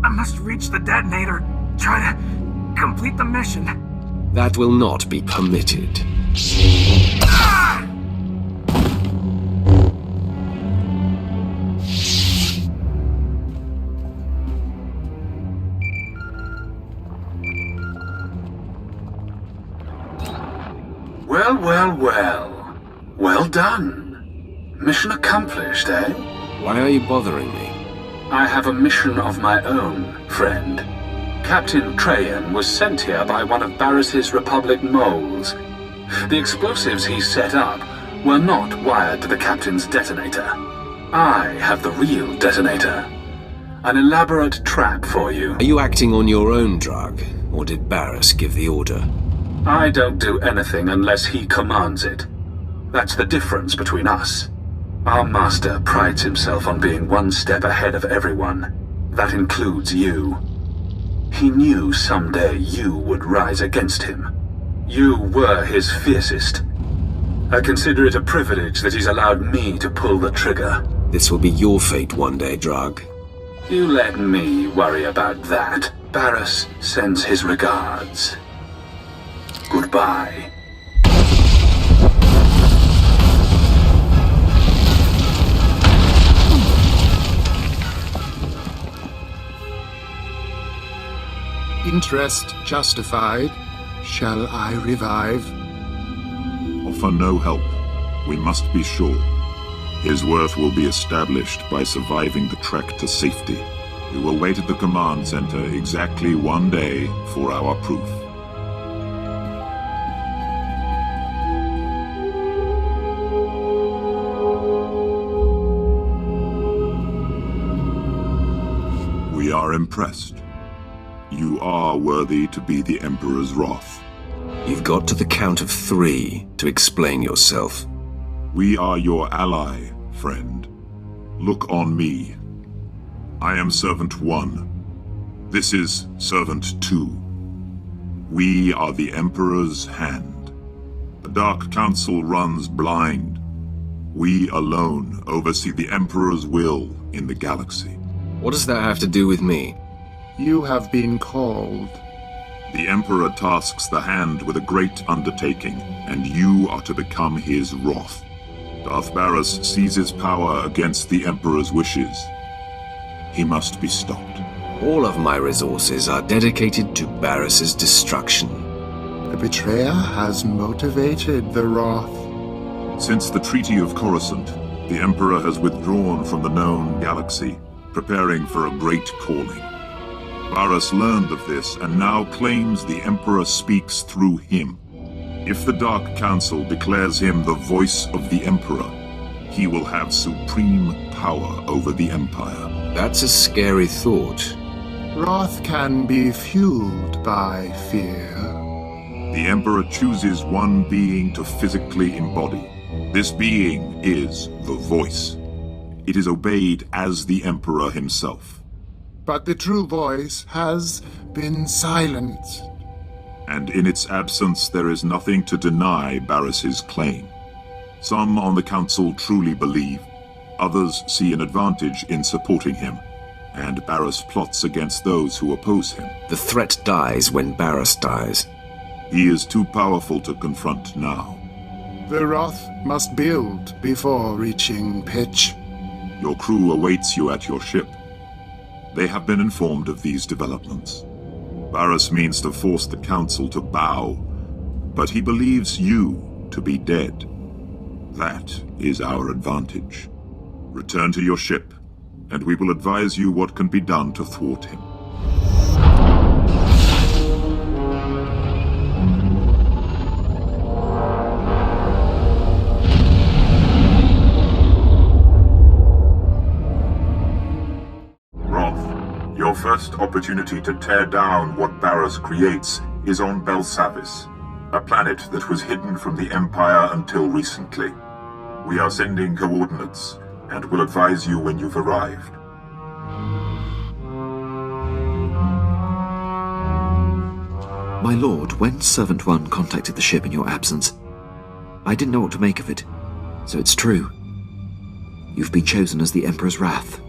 I must reach the detonator. Try to complete the mission. That will not be permitted. Well, well, well. Well done. Mission accomplished, eh? Why are you bothering me? I have a mission of my own, friend. Captain Trajan was sent here by one of Barris's Republic moles. The explosives he set up were not wired to the Captain's detonator. I have the real detonator. An elaborate trap for you. Are you acting on your own drug, or did Barris give the order? I don't do anything unless he commands it. That's the difference between us. Our master prides himself on being one step ahead of everyone. That includes you. He knew someday you would rise against him. You were his fiercest. I consider it a privilege that he's allowed me to pull the trigger. This will be your fate one day, Drug. You let me worry about that. Barris sends his regards. Goodbye. Interest justified. Shall I revive? Offer no help. We must be sure. His worth will be established by surviving the trek to safety. We will wait at the command center exactly 1 day for our proof. We are impressed. You are worthy to be the Emperor's wrath. You've got to the count of 3 to explain yourself. We are your ally, friend. Look on me. I am Servant 1. This is Servant 2. We are the Emperor's hand. The Dark Council runs blind. We alone oversee the Emperor's will in the galaxy. What does that have to do with me? You have been called. The Emperor tasks the Hand with a great undertaking, and you are to become his wrath. Darth Barris seizes power against the Emperor's wishes. He must be stopped. All of my resources are dedicated to Barris's destruction. The betrayer has motivated the wrath. Since the Treaty of Coruscant, the Emperor has withdrawn from the known galaxy, preparing for a great calling. Barris learned of this and now claims the Emperor speaks through him. If the Dark Council declares him the voice of the Emperor, he will have supreme power over the Empire. That's a scary thought. Wrath can be fueled by fear. The Emperor chooses one being to physically embody. This being is the voice. It is obeyed as the Emperor himself. But the true voice has been silenced. And in its absence, there is nothing to deny Barris's claim. Some on the Council truly believe, others see an advantage in supporting him, and Barris plots against those who oppose him. The threat dies when Barris dies. He is too powerful to confront now. The wrath must build before reaching pitch. Your crew awaits you at your ship. They have been informed of these developments. Barris means to force the Council to bow, but he believes you to be dead. That is our advantage. Return to your ship, and we will advise you what can be done to thwart him. Your first opportunity to tear down what Barris creates is on Belsavis, a planet that was hidden from the Empire until recently. We are sending coordinates, and will advise you when you've arrived. My lord, when Servant 1 contacted the ship in your absence, I didn't know what to make of it. So it's true. You've been chosen as the Emperor's Wrath.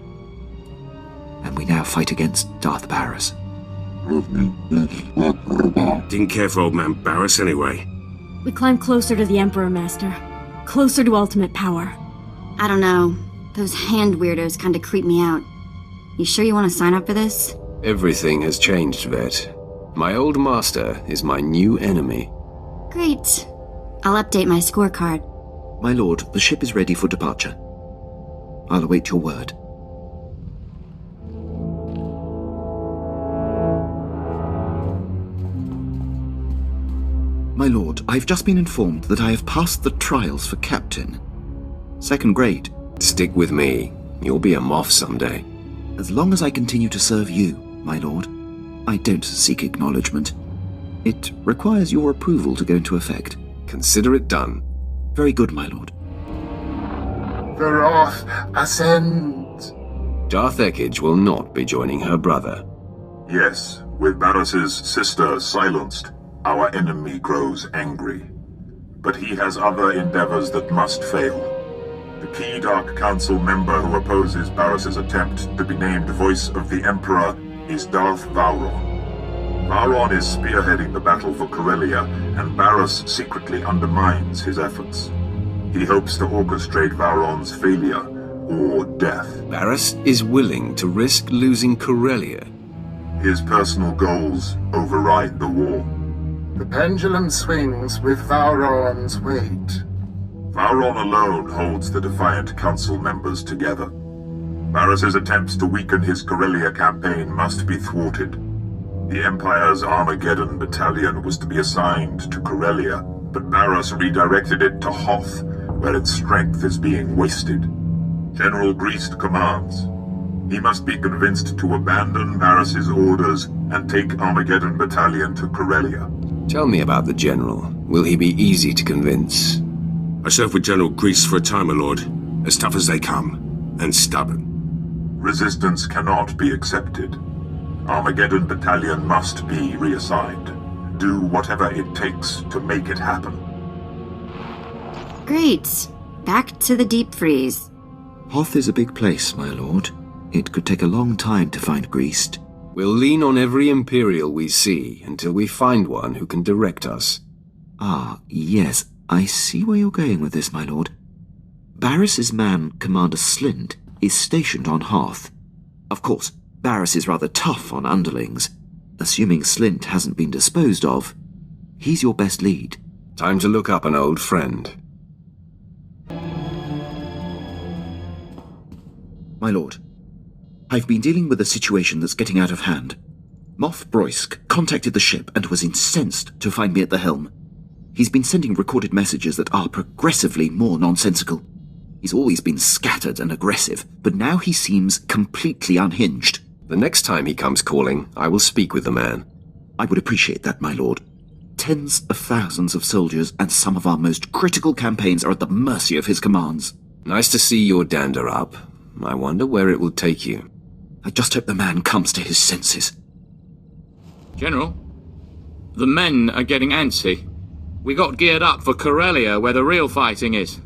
And we now fight against Darth Baras. Didn't care for old man Barras anyway. We climb closer to the Emperor, Master. Closer to ultimate power. I don't know. Those hand weirdos kinda creep me out. You sure you want to sign up for this? Everything has changed, Vette. My old master is my new enemy. Great. I'll update my scorecard. My lord, the ship is ready for departure. I'll await your word. My lord, I've just been informed that I have passed the trials for captain. 2nd grade. Stick with me. You'll be a Moff someday. As long as I continue to serve you, my lord, I don't seek acknowledgement. It requires your approval to go into effect. Consider it done. Very good, my lord. The Wrath ascends. Darth Ekage will not be joining her brother. Yes, with Barris's sister silenced, our enemy grows angry. But he has other endeavors that must fail. The key Dark Council member who opposes Barris's attempt to be named Voice of the Emperor is Darth Vowron. Vowron is spearheading the battle for Corellia, and Barris secretly undermines his efforts. He hopes to orchestrate Vowron's failure, or death. Barris is willing to risk losing Corellia. His personal goals override the war. The pendulum swings with Vowron's weight. Vowron alone holds the Defiant Council members together. Barris's attempts to weaken his Corellia campaign must be thwarted. The Empire's Armageddon battalion was to be assigned to Corellia, but Barris redirected it to Hoth, where its strength is being wasted. General Greast commands. He must be convinced to abandon Barris's orders and take Armageddon battalion to Corellia. Tell me about the General. Will he be easy to convince? I served with General Greast for a time, my lord. As tough as they come, and stubborn. Resistance cannot be accepted. Armageddon battalion must be reassigned. Do whatever it takes to make it happen. Great. Back to the deep freeze. Hoth is a big place, my lord. It could take a long time to find Greast. We'll lean on every Imperial we see until we find one who can direct us. Ah, yes. I see where you're going with this, my lord. Barris's man, Commander Slint, is stationed on Hoth. Of course, Barris is rather tough on underlings. Assuming Slint hasn't been disposed of, he's your best lead. Time to look up an old friend. My lord, I've been dealing with a situation that's getting out of hand. Moff Broysk contacted the ship and was incensed to find me at the helm. He's been sending recorded messages that are progressively more nonsensical. He's always been scattered and aggressive, but now he seems completely unhinged. The next time he comes calling, I will speak with the man. I would appreciate that, my lord. Tens of thousands of soldiers and some of our most critical campaigns are at the mercy of his commands. Nice to see your dander up. I wonder where it will take you. I just hope the man comes to his senses. General, the men are getting antsy. We got geared up for Corellia, where the real fighting is.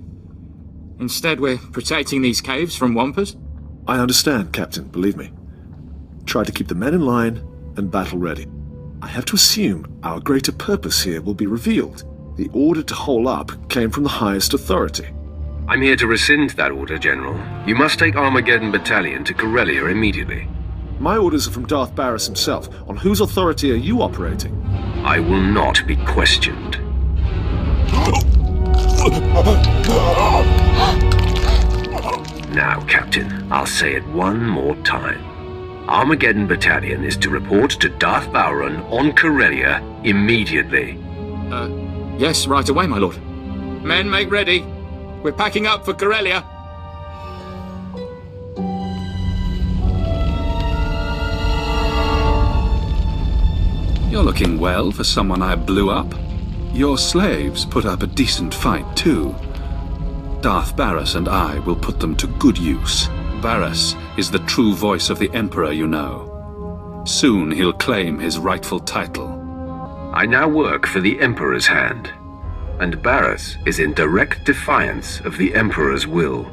Instead, we're protecting these caves from Wampus. I understand, Captain, believe me. Try to keep the men in line and battle ready. I have to assume our greater purpose here will be revealed. The order to hole up came from the highest authority. I'm here to rescind that order, General. You must take Armageddon Battalion to Corellia immediately. My orders are from Darth Baras himself. On whose authority are you operating? I will not be questioned. Now, Captain, I'll say it one more time. Armageddon Battalion is to report to Darth Vowron on Corellia immediately. Yes, right away, my lord. Men, make ready. We're packing up for Corellia. You're looking well for someone I blew up. Your slaves put up a decent fight, too. Darth Baras and I will put them to good use. Baras is the true voice of the Emperor, you know. Soon he'll claim his rightful title. I now work for the Emperor's hand, and Barris is in direct defiance of the Emperor's will.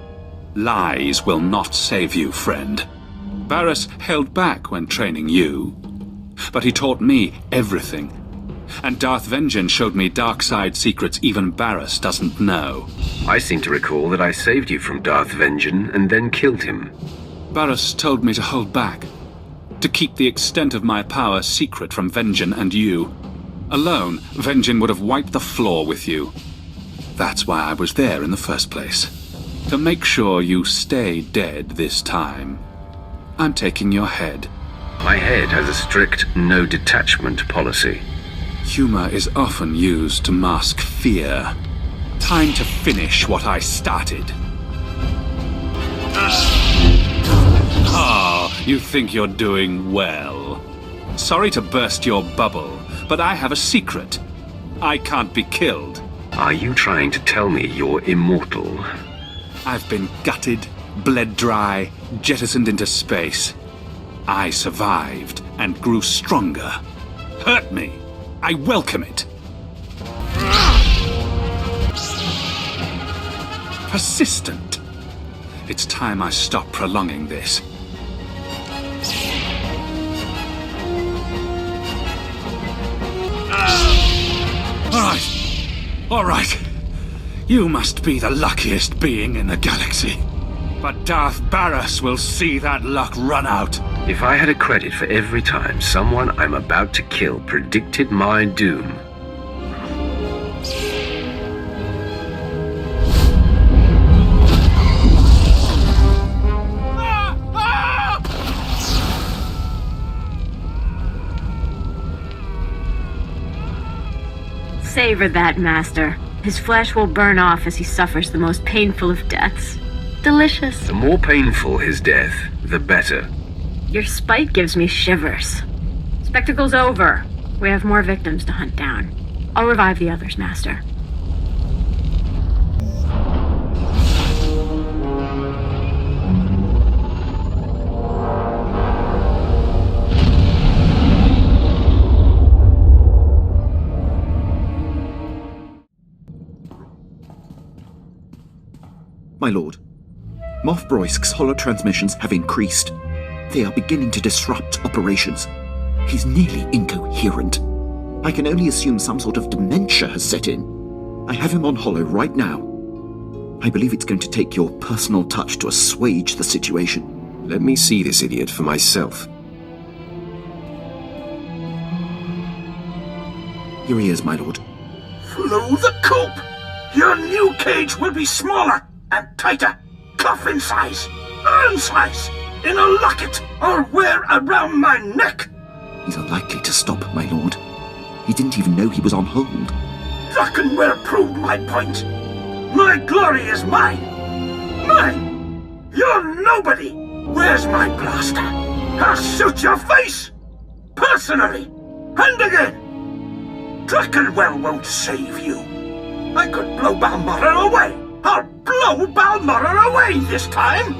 Lies will not save you, friend. Barris held back when training you, but he taught me everything. And Darth Vengeance showed me dark side secrets even Barris doesn't know. I seem to recall that I saved you from Darth Vengeance and then killed him. Barris told me to hold back, to keep the extent of my power secret from Vengeance and you. Alone, Vengeance would have wiped the floor with you. That's why I was there in the first place. To make sure you stay dead this time. I'm taking your head. My head has a strict no-detachment policy. Humor is often used to mask fear. Time to finish what I started. Oh, you think you're doing well. Sorry to burst your bubble, but I have a secret. I can't be killed. Are you trying to tell me you're immortal? I've been gutted, bled dry, jettisoned into space. I survived and grew stronger. Hurt me. I welcome it. Persistent. It's time I stop prolonging this. All right. You must be the luckiest being in the galaxy. But Darth Barris will see that luck run out. If I had a credit for every time someone I'm about to kill predicted my doom. Savor that, Master. His flesh will burn off as he suffers the most painful of deaths. Delicious. The more painful his death, the better. Your spite gives me shivers. Spectacle's over. We have more victims to hunt down. I'll revive the others, Master. My lord, Moff Broisk's holo-transmissions have increased. They are beginning to disrupt operations. He's nearly incoherent. I can only assume some sort of dementia has set in. I have him on holo right now. I believe it's going to take your personal touch to assuage the situation. Let me see this idiot for myself. Here he is, my lord. Flew the coop! Your new cage will be smaller and tighter. Coffin size, urn size, in a locket, or wear around my neck. He's unlikely to stop, my lord. He didn't even know he was on hold. Drakenware proved my point. My glory is mine. Mine! You're nobody! Where's my blaster? I'll shoot your face! Personally! And again! Drakenware won't save you. I could blow Balmora away! I'll blow Balmora away this time!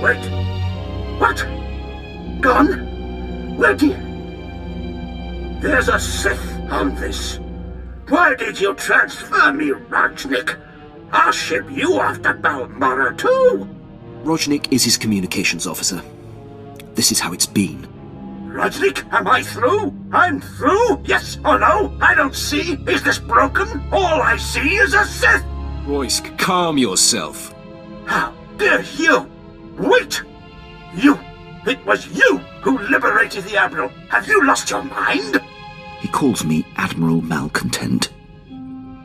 Wait. What? Gone? Where do you... There's a Sith on this. Why did you transfer me, Rajnik? I'll ship you off to Balmora too! Rajnik is his communications officer. This is how it's been. Rajnik, am I through? I'm through? Yes or no? I don't see. Is this broken? All I see is a Sith! Roysk, calm yourself. How dare you? Wait! You! It was you who liberated the Admiral. Have you lost your mind? He calls me Admiral Malcontent.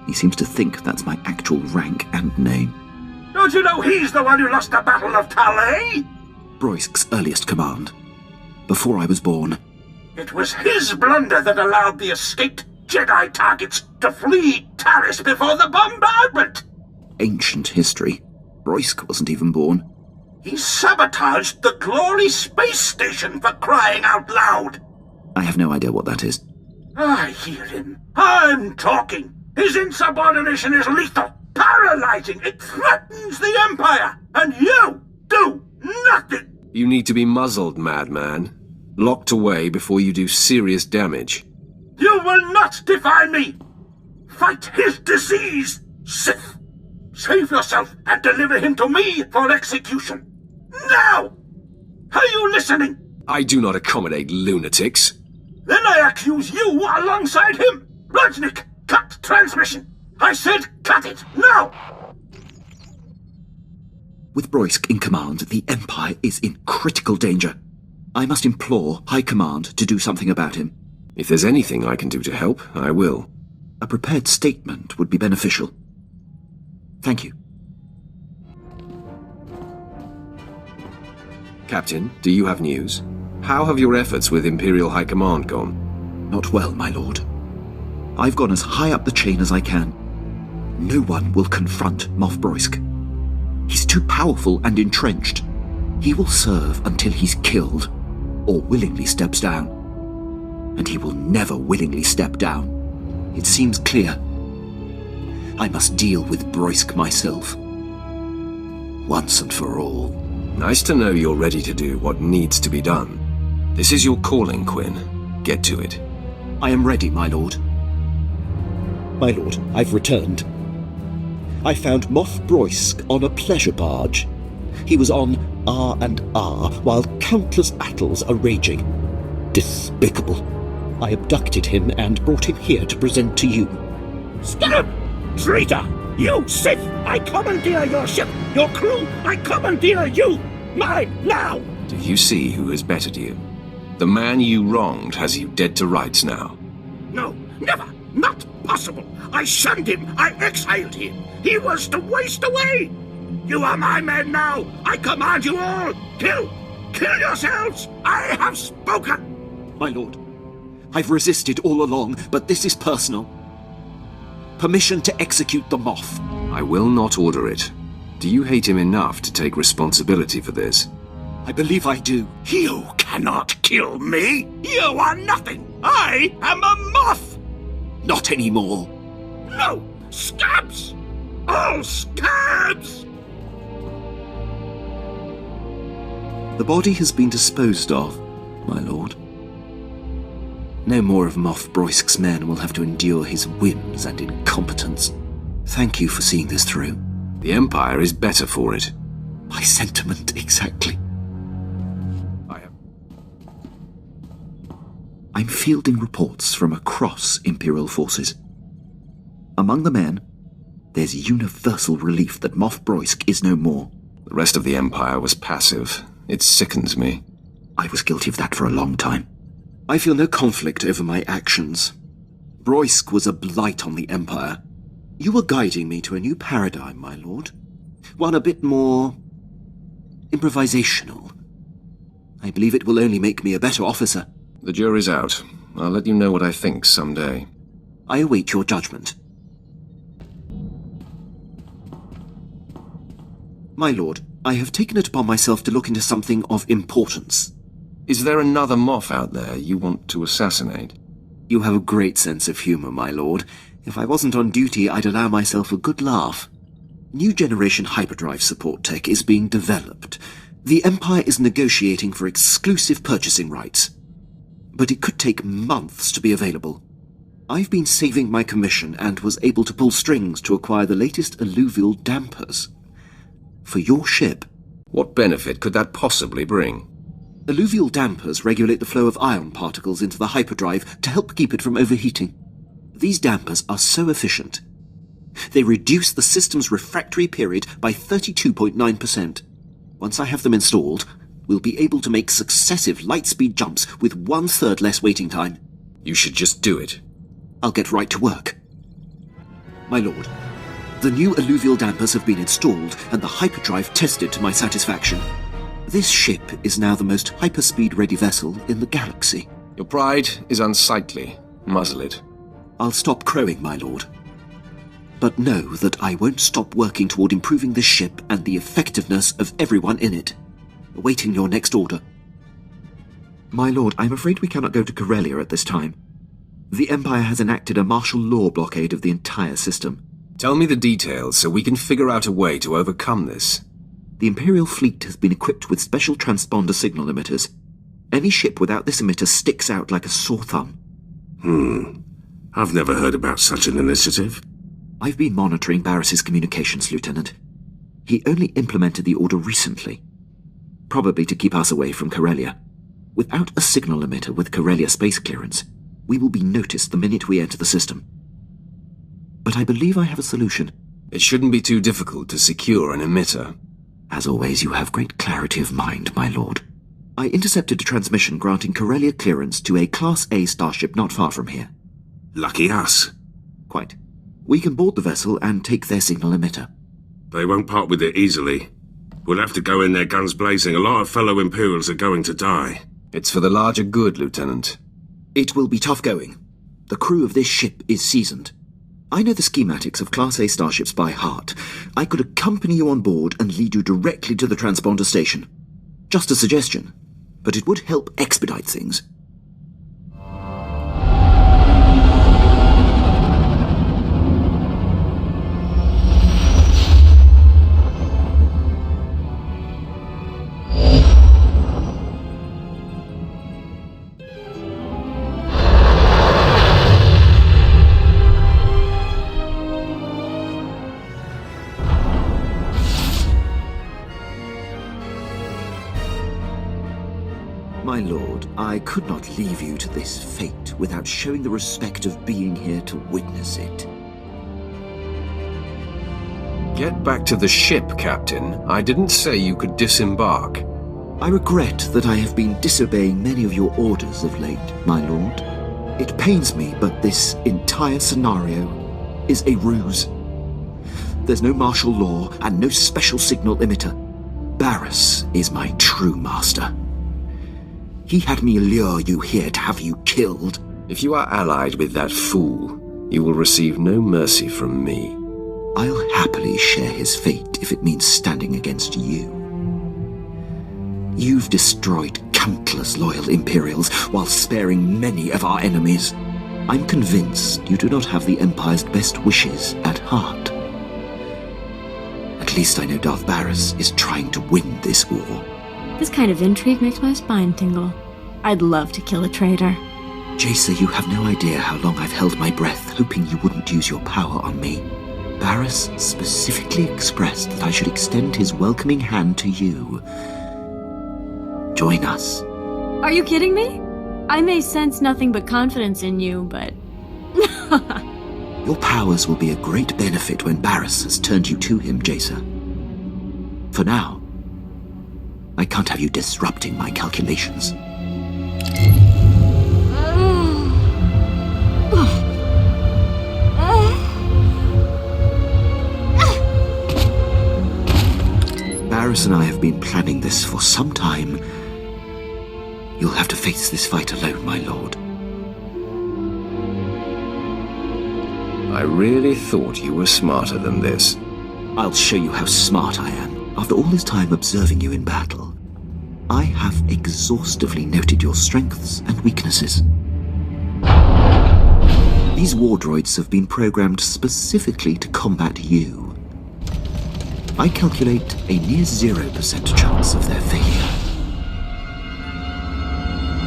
He seems to think that's my actual rank and name. Don't you know he's the one who lost the Battle of Talay? Broisk's earliest command. Before I was born. It was his blunder that allowed the escaped Jedi targets to flee Taris before the bombardment. Ancient history. Broisk wasn't even born. He sabotaged the Glory space station, for crying out loud. I have no idea what that is. I hear him. I'm talking. His insubordination is lethal, paralyzing. It threatens the Empire, and you do nothing. You need to be muzzled, madman. Locked away before you do serious damage. You will not defy me! Fight his disease, Sith! Save yourself and deliver him to me for execution! Now! Are you listening? I do not accommodate lunatics. Then I accuse you alongside him! Rajnik, cut transmission! I said cut it, now! With Broysk in command, the Empire is in critical danger. I must implore High Command to do something about him. If there's anything I can do to help, I will. A prepared statement would be beneficial. Thank you. Captain, do you have news? How have your efforts with Imperial High Command gone? Not well, my lord. I've gone as high up the chain as I can. No one will confront Moff Broysk. He's too powerful and entrenched. He will serve until he's killed, or willingly steps down. And he will never willingly step down. It seems clear. I must deal with Broysk myself. Once and for all. Nice to know you're ready to do what needs to be done. This is your calling, Quinn. Get to it. I am ready, my lord. My lord, I've returned. I found Moff Broysk on a pleasure barge. He was on R&R while countless battles are raging. Despicable. I abducted him and brought him here to present to you. Stop! Traitor! You, Sith! I commandeer your ship! Your crew! I commandeer you! Mine, now! Do you see who has bettered you? The man you wronged has you dead to rights now. No, never! Not possible! I shunned him! I exiled him! He was to waste away! You are my men now! I command you all! Kill! Kill yourselves! I have spoken! My lord, I've resisted all along, but this is personal. Permission to execute the Moff. I will not order it. Do you hate him enough to take responsibility for this? I believe I do. You cannot kill me! You are nothing! I am a Moff! Not anymore. No! Scabs! All scabs! The body has been disposed of, my lord. No more of Moff Broysk's men will have to endure his whims and incompetence. Thank you for seeing this through. The Empire is better for it. My sentiment exactly. I'm fielding reports from across Imperial forces. Among the men, there's universal relief that Moff Broysk is no more. The rest of the Empire was passive. It sickens me. I was guilty of that for a long time. I feel no conflict over my actions. Broysk was a blight on the Empire. You were guiding me to a new paradigm, my lord. One a bit more improvisational. I believe it will only make me a better officer. The jury's out. I'll let you know what I think someday. I await your judgment. My lord, I have taken it upon myself to look into something of importance. Is there another Moff out there you want to assassinate? You have a great sense of humor, my lord. If I wasn't on duty, I'd allow myself a good laugh. New generation hyperdrive support tech is being developed. The Empire is negotiating for exclusive purchasing rights. But it could take months to be available. I've been saving my commission and was able to pull strings to acquire the latest alluvial dampers. For your ship. What benefit could that possibly bring? Alluvial dampers regulate the flow of ion particles into the hyperdrive to help keep it from overheating. These dampers are so efficient. They reduce the system's refractory period by 32.9%. Once I have them installed, we'll be able to make successive light-speed jumps with 1/3 less waiting time. You should just do it. I'll get right to work. My lord, the new alluvial dampers have been installed and the hyperdrive tested to my satisfaction. This ship is now the most hyperspeed-ready vessel in the galaxy. Your pride is unsightly. Muzzle it. I'll stop crowing, my lord. But know that I won't stop working toward improving this ship and the effectiveness of everyone in it. Awaiting your next order. My lord, I'm afraid we cannot go to Corellia at this time. The Empire has enacted a martial law blockade of the entire system. Tell me the details so we can figure out a way to overcome this. The Imperial fleet has been equipped with special transponder signal emitters. Any ship without this emitter sticks out like a sore thumb. I've never heard about such an initiative. I've been monitoring Barris's communications, Lieutenant. He only implemented the order recently. Probably to keep us away from Corellia. Without a signal emitter with Corellia space clearance, we will be noticed the minute we enter the system. But I believe I have a solution. It shouldn't be too difficult to secure an emitter. As always, you have great clarity of mind, my lord. I intercepted a transmission granting Corellia clearance to a Class A starship not far from here. Lucky us. Quite. We can board the vessel and take their signal emitter. They won't part with it easily. We'll have to go in there guns blazing. A lot of fellow Imperials are going to die. It's for the larger good, Lieutenant. It will be tough going. The crew of this ship is seasoned. I know the schematics of Class A starships by heart. I could accompany you on board and lead you directly to the transponder station. Just a suggestion, but it would help expedite things. My lord, I could not leave you to this fate without showing the respect of being here to witness it. Get back to the ship, Captain. I didn't say you could disembark. I regret that I have been disobeying many of your orders of late, my lord. It pains me, but this entire scenario is a ruse. There's no martial law and no special signal emitter. Barris is my true master. He had me lure you here to have you killed. If you are allied with that fool, you will receive no mercy from me. I'll happily share his fate if it means standing against you. You've destroyed countless loyal Imperials while sparing many of our enemies. I'm convinced you do not have the Empire's best wishes at heart. At least I know Darth Barris is trying to win this war. This kind of intrigue makes my spine tingle. I'd love to kill a traitor. Jacer, you have no idea how long I've held my breath, hoping you wouldn't use your power on me. Barris specifically expressed that I should extend his welcoming hand to you. Join us. Are you kidding me? I may sense nothing but confidence in you, but... Your powers will be a great benefit when Barris has turned you to him, Jacer. For now, I can't have you disrupting my calculations. Barris and I have been planning this for some time. You'll have to face this fight alone, my lord. I really thought you were smarter than this. I'll show you how smart I am. After all this time observing you in battle, I have exhaustively noted your strengths and weaknesses. These war droids have been programmed specifically to combat you. I calculate a near 0% chance of their failure.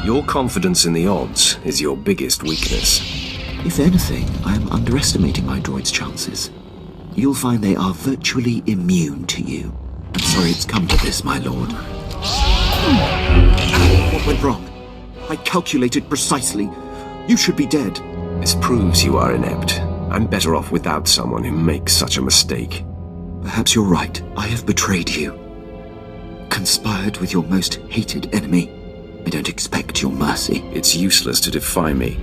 Your confidence in the odds is your biggest weakness. If anything, I am underestimating my droid's chances. You'll find they are virtually immune to you. I'm sorry it's come to this, my lord. What went wrong? I calculated precisely. You should be dead. This proves you are inept. I'm better off without someone who makes such a mistake. Perhaps you're right. I have betrayed you. Conspired with your most hated enemy. I don't expect your mercy. It's useless to defy me.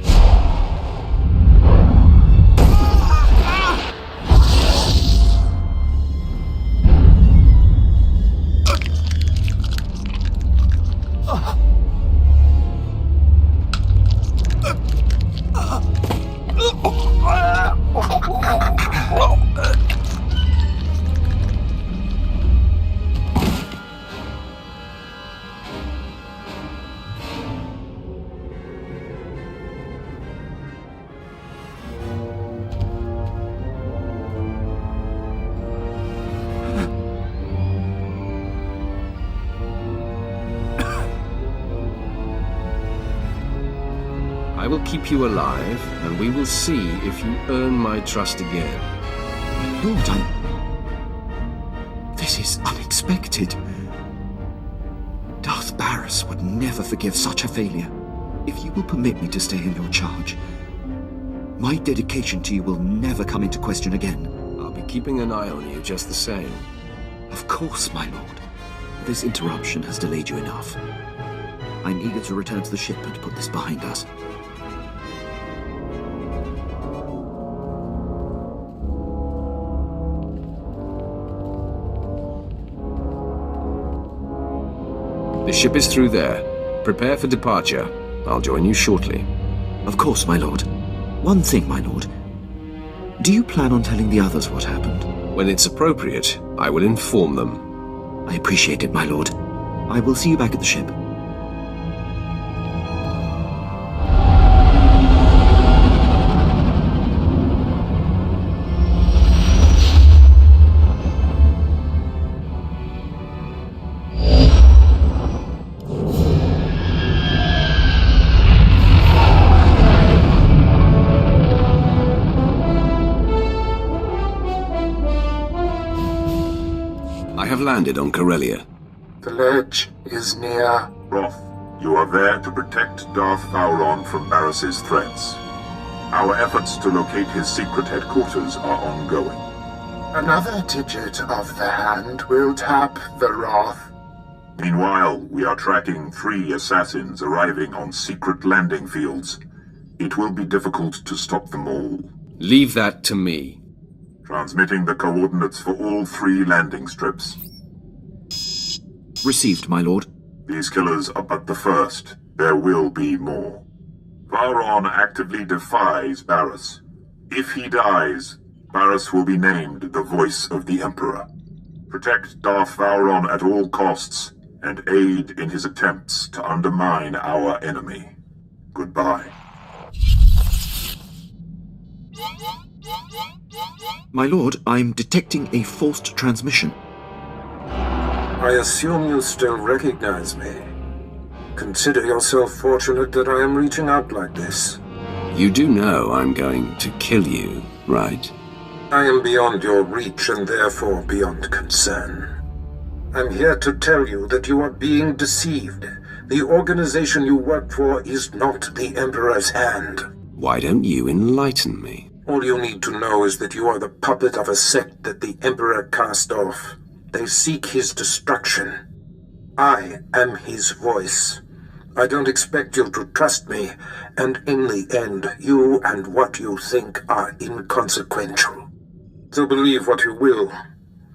I will keep you alive, and we will see if you earn my trust again. Lord, this is unexpected. Darth Barris would never forgive such a failure. If you will permit me to stay in your charge, my dedication to you will never come into question again. I'll be keeping an eye on you just the same. Of course, my lord. This interruption has delayed you enough. I'm eager to return to the ship and put this behind us. The ship is through there. Prepare for departure. I'll join you shortly. Of course, my lord. One thing, my lord. Do you plan on telling the others what happened? When it's appropriate, I will inform them. I appreciate it, my lord. I will see you back at the ship. Landed on Corellia. The ledge is near. Roth, you are there to protect Darth Vowron from Barris's threats. Our efforts to locate his secret headquarters are ongoing. Another digit of the hand will tap the Roth. Meanwhile, we are tracking 3 assassins arriving on secret landing fields. It will be difficult to stop them all. Leave that to me. Transmitting the coordinates for all 3 landing strips. Received, my lord. These killers are but the first. There will be more. Vowron actively defies Barris. If he dies, Barris will be named the voice of the Emperor. Protect Darth Vowron at all costs, and aid in his attempts to undermine our enemy. Goodbye. My lord, I'm detecting a forced transmission. I assume you still recognize me. Consider yourself fortunate that I am reaching out like this. You do know I'm going to kill you, right? I am beyond your reach and therefore beyond concern. I'm here to tell you that you are being deceived. The organization you work for is not the Emperor's hand. Why don't you enlighten me? All you need to know is that you are the puppet of a sect that the Emperor cast off. They seek his destruction. I am his voice. I don't expect you to trust me, and in the end, you and what you think are inconsequential. So believe what you will,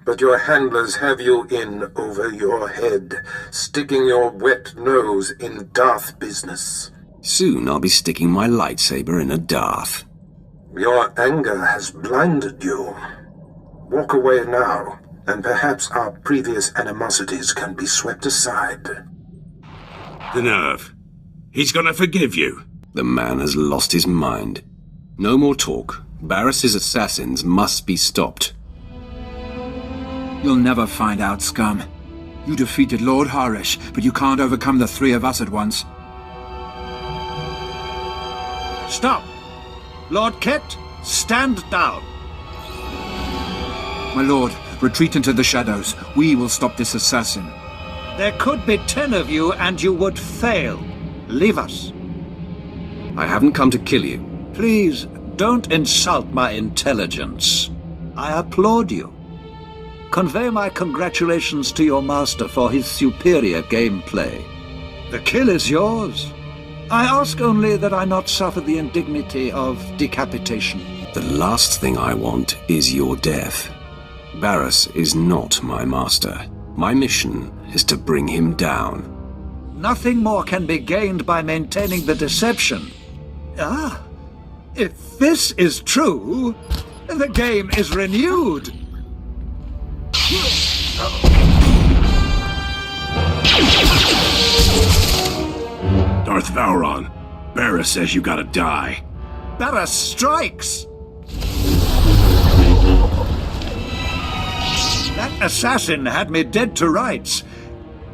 but your handlers have you in over your head, sticking your wet nose in Darth business. Soon I'll be sticking my lightsaber in a Darth. Your anger has blinded you. Walk away now, and perhaps our previous animosities can be swept aside. The nerve. He's gonna forgive you. The man has lost his mind. No more talk. Barris's assassins must be stopped. You'll never find out, scum. You defeated Lord Harish, but you can't overcome the 3 of us at once. Stop! Lord Kett, stand down. My lord, retreat into the shadows. We will stop this assassin. There could be 10 of you, and you would fail. Leave us. I haven't come to kill you. Please, don't insult my intelligence. I applaud you. Convey my congratulations to your master for his superior gameplay. The kill is yours. I ask only that I not suffer the indignity of decapitation. The last thing I want is your death. Barris is not my master. My mission is to bring him down. Nothing more can be gained by maintaining the deception. Ah, if this is true, the game is renewed. Darth Vowron, Barris says you gotta die. Barris strikes! That assassin had me dead to rights.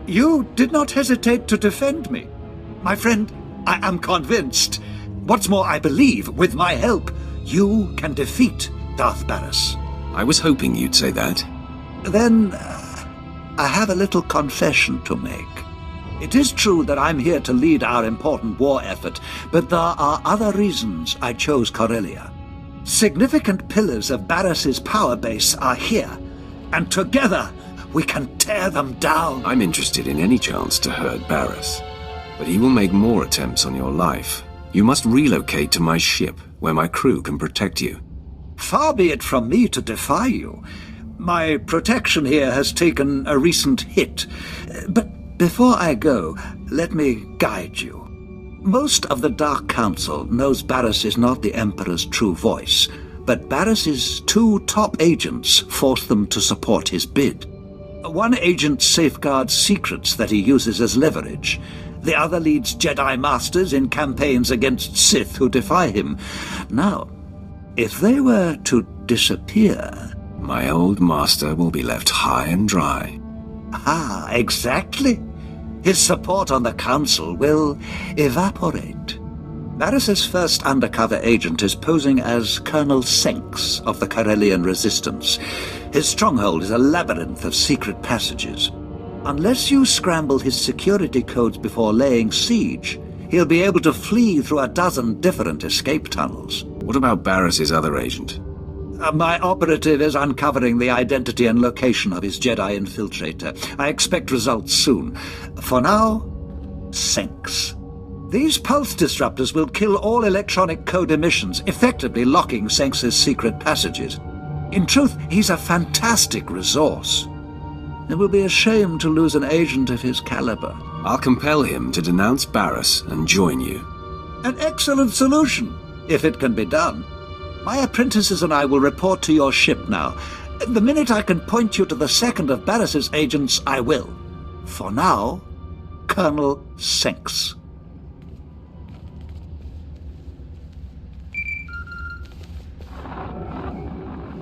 You did not hesitate to defend me. My friend, I am convinced. What's more, I believe, with my help, you can defeat Darth Barris. I was hoping you'd say that. Then, I have a little confession to make. It is true that I'm here to lead our important war effort, but there are other reasons I chose Corellia. Significant pillars of Barris's power base are here, and together we can tear them down. I'm interested in any chance to hurt Barris, but he will make more attempts on your life. You must relocate to my ship, where my crew can protect you. Far be it from me to defy you. My protection here has taken a recent hit. But before I go, let me guide you. Most of the Dark Council knows Barris is not the Emperor's true voice, but Barris's 2 top agents forced them to support his bid. One agent safeguards secrets that he uses as leverage. The other leads Jedi Masters in campaigns against Sith who defy him. Now, if they were to disappear... My old master will be left high and dry. Ah, exactly. His support on the Council will evaporate. Barris's first undercover agent is posing as Colonel Senks of the Corellian Resistance. His stronghold is a labyrinth of secret passages. Unless you scramble his security codes before laying siege, he'll be able to flee through a dozen different escape tunnels. What about Barris's other agent? My operative is uncovering the identity and location of his Jedi infiltrator. I expect results soon. For now, Senks. These pulse disruptors will kill all electronic code emissions, effectively locking Senks's secret passages. In truth, he's a fantastic resource. It will be a shame to lose an agent of his caliber. I'll compel him to denounce Barris and join you. An excellent solution, if it can be done. My apprentices and I will report to your ship now. The minute I can point you to the second of Barris's agents, I will. For now, Colonel Senks.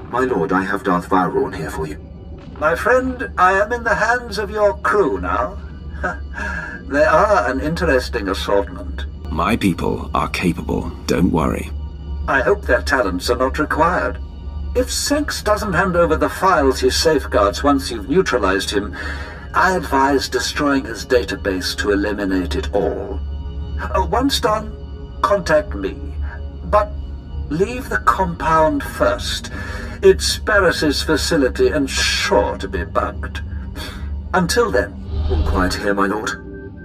My lord, I have Darth Vowrawn here for you. My friend, I am in the hands of your crew now. They are an interesting assortment. My people are capable, don't worry. I hope their talents are not required. If Senks doesn't hand over the files he safeguards once you've neutralized him, I advise destroying his database to eliminate it all. Once done, contact me. But leave the compound first. It's Barris's facility and sure to be bugged. Until then... All quiet here, my lord.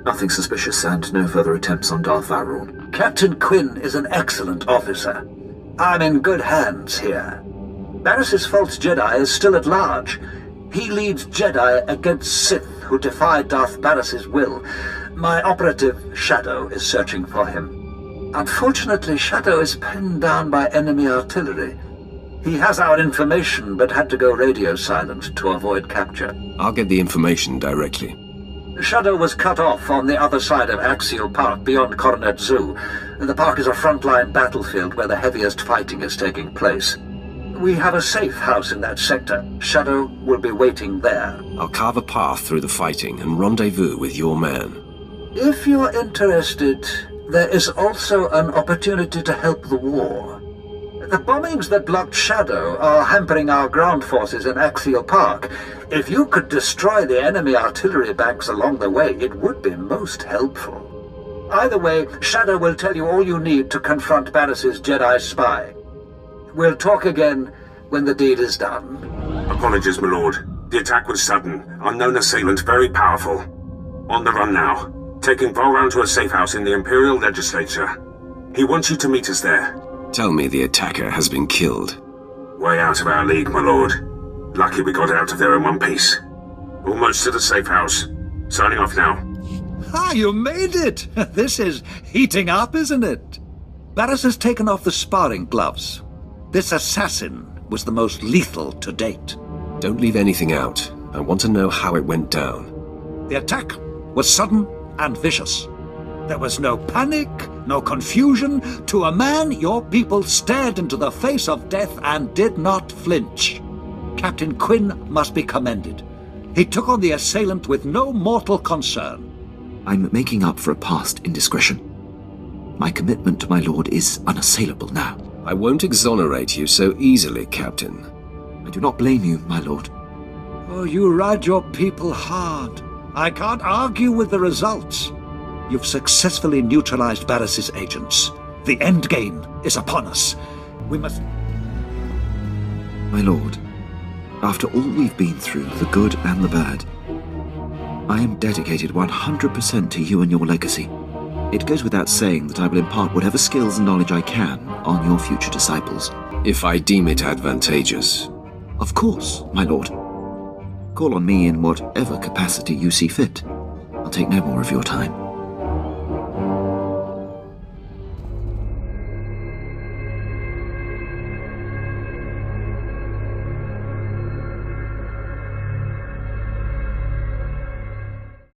Nothing suspicious and no further attempts on Darth Vowrawn. Captain Quinn is an excellent officer. I'm in good hands here. Barris's false Jedi is still at large. He leads Jedi against Sith who defy Darth Barris's will. My operative, Shadow, is searching for him. Unfortunately, Shadow is pinned down by enemy artillery. He has our information, but had to go radio silent to avoid capture. I'll get the information directly. Shadow was cut off on the other side of Axial Park beyond Coronet Zoo. The park is a frontline battlefield where the heaviest fighting is taking place. We have a safe house in that sector. Shadow will be waiting there. I'll carve a path through the fighting and rendezvous with your man. If you're interested, there is also an opportunity to help the war. The bombings that blocked Shadow are hampering our ground forces in Axial Park. If you could destroy the enemy artillery banks along the way, it would be most helpful. Either way, Shadow will tell you all you need to confront Barris's Jedi spy. We'll talk again when the deed is done. Apologies, my lord. The attack was sudden. Unknown assailant, very powerful. On the run now. Taking Vowrawn to a safe house in the Imperial Legislature. He wants you to meet us there. Tell me the attacker has been killed. Way out of our league, my lord. Lucky we got out of there in one piece. Almost to the safe house. Signing off now. Ah, you made it! This is heating up, isn't it? Barris has taken off the sparring gloves. This assassin was the most lethal to date. Don't leave anything out. I want to know how it went down. The attack was sudden and vicious. There was no panic, no confusion. To a man, your people stared into the face of death and did not flinch. Captain Quinn must be commended. He took on the assailant with no mortal concern. I'm making up for a past indiscretion. My commitment to my lord is unassailable now. I won't exonerate you so easily, Captain. I do not blame you, my lord. Oh, you ride your people hard. I can't argue with the results. You've successfully neutralized Barris's agents. The end game is upon us. We must... My lord, after all we've been through, the good and the bad, I am dedicated 100% to you and your legacy. It goes without saying that I will impart whatever skills and knowledge I can on your future disciples. If I deem it advantageous. Of course, my lord. Call on me in whatever capacity you see fit. I'll take no more of your time.